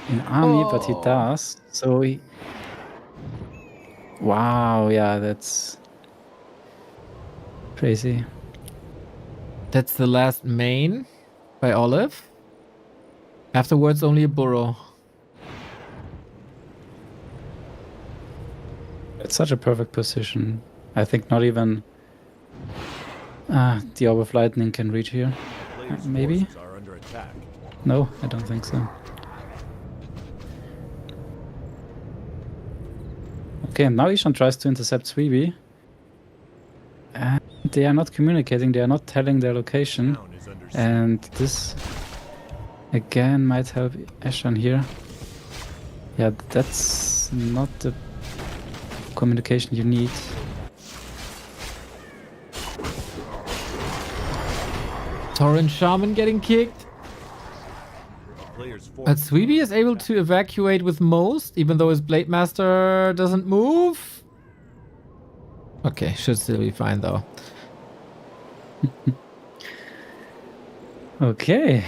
B: in army, but he does. So he... Wow, yeah, that's... crazy.
A: That's the last main by Olive. Afterwards, only a burrow.
B: It's such a perfect position. I think not even the Orb of Lightning can reach here.
C: Players'
B: Maybe?
C: forces are under attack.
B: No, I don't think so. Okay, now Eshan tries to intercept Svibi. And they are not communicating, they are not telling their location.
C: Town is under siege.
B: And this again might help Eshan here. Yeah, that's not the communication you need.
A: Torrent Shaman getting kicked.
C: Players'
A: But
C: forces
A: Svibi is able to evacuate with most, even though his Blade Master doesn't move. Okay, should still be fine though.
B: Okay.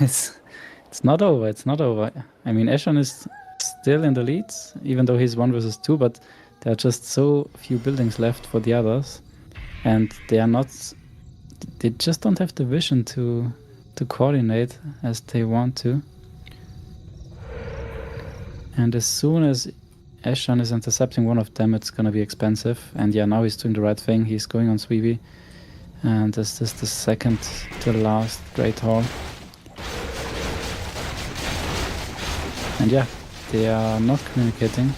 B: it's not over, it's not over. I mean, Eshan is still in the lead, even though he's 1 versus 2, but there are just so few buildings left for the others. And they are not... They just don't have the vision to coordinate as they want to. And as soon as Eshan is intercepting one of them, it's gonna be expensive. And yeah, now he's doing the right thing. He's going on Svibi. And this is the second to last Great Hall. And yeah, they are not communicating.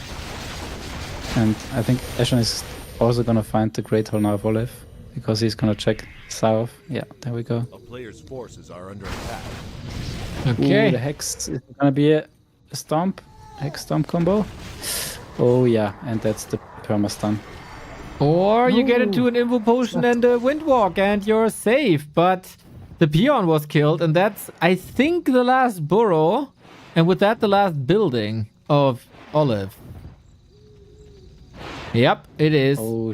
B: And I think Eshan is also gonna find the Great Hall now of Olive, because he's gonna check south. Yeah, there we go.
C: A player's forces are under attack.
A: Okay.
B: Ooh, the Hex is gonna be a Stomp. Hex Stomp combo. Oh yeah, and that's the perma stun.
A: Or you get
B: Ooh.
A: into an Invo Potion and a Windwalk and you're safe. But the peon was killed, and that's, I think, the last burrow. And with that, the last building of Olive. Yep, it is.
B: Oh,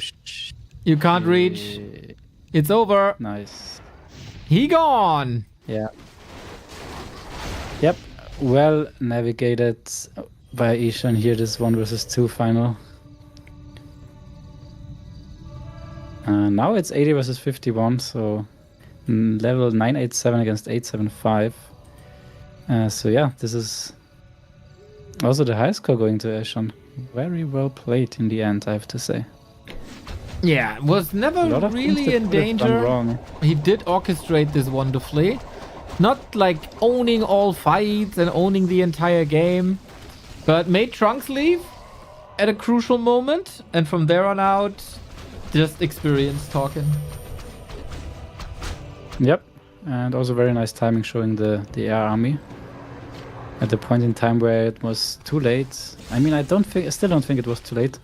A: You can't reach. It's over.
B: nice.
A: He gone.
B: Yeah. Yep. Well navigated by Eshan here, this 1 versus 2 final. Now it's 80 versus 51, so level 987 against 875. So yeah, this is also the high score going to Eshan. Very well played in the end, I have to say.
A: Yeah, was never
B: A lot of things
A: really
B: that
A: in
B: could have gone
A: danger.
B: wrong.
A: He did orchestrate this wonderfully. Not like owning all fights and owning the entire game, but made Trunkz leave at a crucial moment, and from there on out, just experience talking.
B: Yep, and also very nice timing showing the air army at the point in time where it was too late. I mean, I still don't think it was too late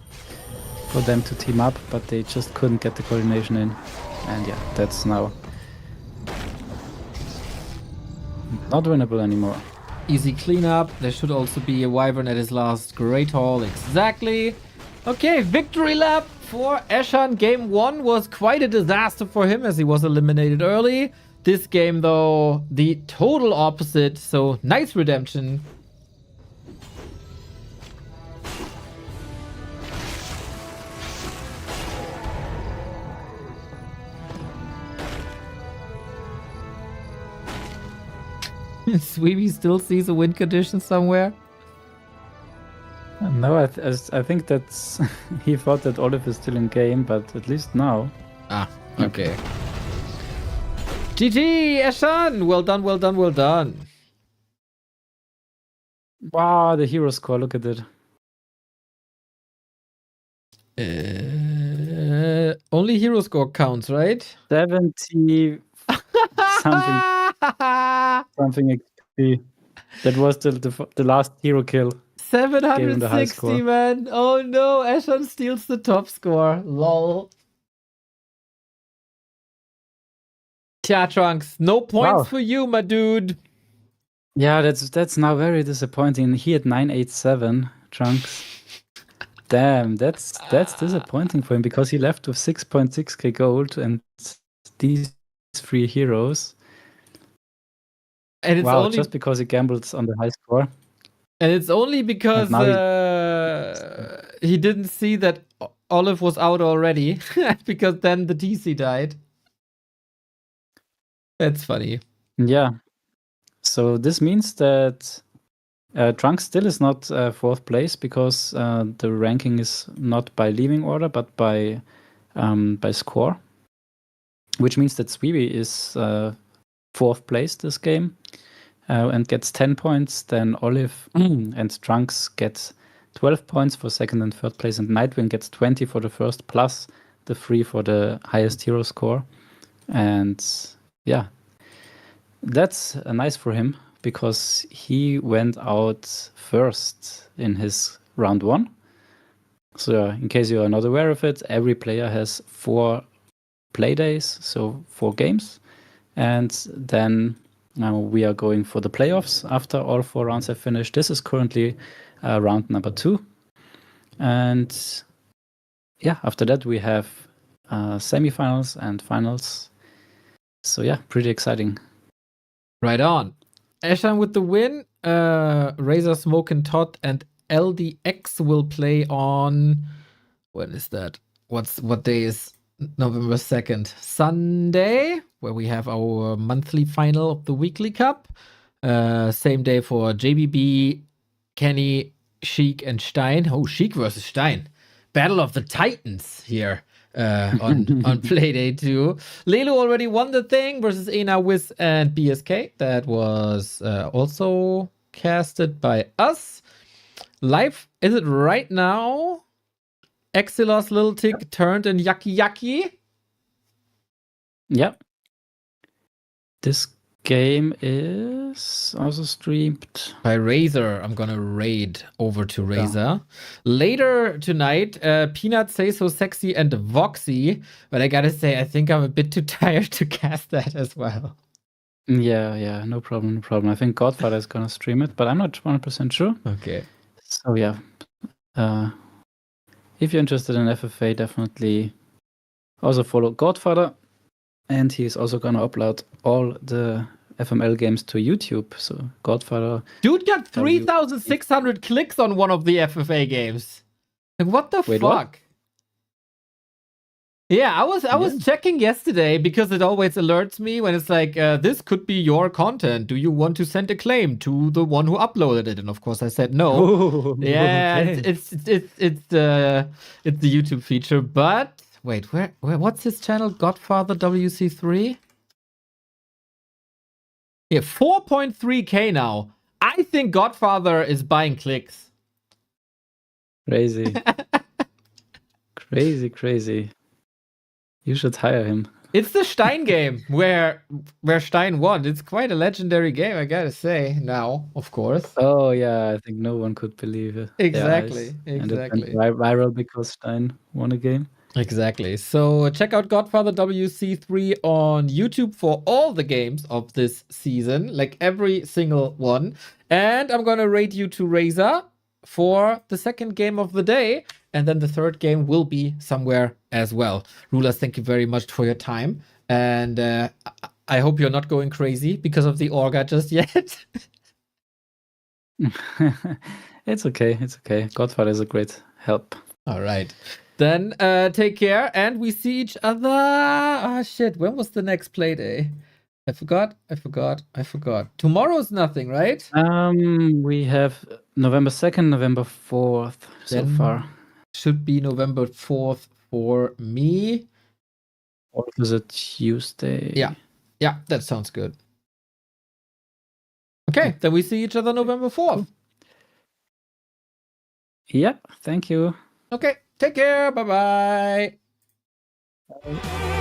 B: for them to team up, but they just couldn't get the coordination in. And yeah, that's now not winnable anymore.
A: Easy cleanup. There should also be a Wyvern at his last Great Hall. Exactly. Okay, victory lap for Eshan. Game 1 was quite a disaster for him as he was eliminated early. This game, though, the total opposite. So, nice redemption. Svibi still sees a win condition somewhere.
B: No, I think that's he thought that Olive is still in game, but at least now.
A: Ah, okay. GG, Eshan! Well done, well done, well done.
B: Wow, the hero score, look at it.
A: Only hero score counts, right?
B: 70 something something XP. That was the last hero kill. Gave him the high
A: 760,
B: score.
A: man. Oh no, Eshan steals the top score. Lol. Tja, Trunkz, no points
B: Wow.
A: for you, my dude.
B: Yeah, that's now very disappointing. He had 987 Trunkz. Damn, that's disappointing for him because he left with 6.6k gold and these 3 heroes.
A: And it's
B: Wow,
A: only
B: just because he gambled on the high score.
A: and it's only because
B: And now
A: he didn't see that Olive was out already. Because then the TC died. That's funny.
B: Yeah. So this means that Trunkz still is not 4th place because the ranking is not by leaving order, but by score, which means that Svibi is 4th place this game and gets 10 points. Then Olive and Trunkz get 12 points for 2nd and 3rd place, and Nightwing gets 20 for the 1st, plus the 3 for the highest hero score. And yeah, that's nice for him, because he went out first in his round 1. So in case you are not aware of it, every player has 4 play days, so 4 games. And then we are going for the playoffs after all 4 rounds have finished. This is currently round number 2. And yeah, after that we have semifinals and finals. So yeah, pretty exciting.
A: Right on. Eshan with the win. Razor, Smoke, and Todd and LDX will play on. When is that? What day is November 2nd? Sunday, where we have our monthly final of the weekly cup. Same day for JBB, Kenny, Sheik, and Stein. Oh, Sheik versus Stein. Battle of the Titans here. On Playday 2. Lelu already won the thing versus Ena, Wiz, and BSK. That was also casted by us. Live, is it right now? Exilos Little Tick turned in Yucky Yucky.
B: Yep. This game is also streamed
A: by Razor. I'm gonna raid over to Razor. Yeah. Later tonight, Peanut Say So Sexy and Voxy. But I gotta say, I think I'm a bit too tired to cast that as well.
B: Yeah, no problem. I think Godfather is gonna stream it, but I'm not 100% sure.
A: Okay.
B: So yeah, if you're interested in FFA, definitely also follow Godfather. And he's also gonna upload all the FML games to YouTube. So Godfather.
A: Dude got 3,600 clicks on one of the FFA games. Like, what the fuck? What? Yeah, I was checking yesterday because it always alerts me when it's like, this could be your content. Do you want to send a claim to the one who uploaded it? And of course I said no.
B: Ooh,
A: yeah,
B: okay.
A: it's the YouTube feature. But wait, where what's his channel? Godfather WC3? Yeah, 4.3K now. I think Godfather is buying clicks.
B: Crazy. Crazy. You should hire him.
A: It's the Stein game where Stein won. It's quite a legendary game, I gotta say, now, of course.
B: Oh yeah, I think no one could believe it.
A: Exactly.
B: And it went viral because Stein won a game.
A: Exactly. So check out Godfather WC3 on YouTube for all the games of this season, like every single one. And I'm gonna rate you to Razor for the second game of the day. And then the third game will be somewhere as well. Rulaz, thank you very much for your time. And I hope you're not going crazy because of the Orga just yet.
B: It's okay. Godfather is a great help.
A: All right. Then take care, and we see each other. Ah, shit. When was the next play day? I forgot. Tomorrow's nothing, right?
B: We have November 2nd, November 4th so far.
A: Should be November 4th for me.
B: Or is it Tuesday?
A: Yeah, that sounds good. Okay, then we see each other November 4th.
B: Yeah, thank you.
A: Okay, take care. Bye-bye.
B: Bye.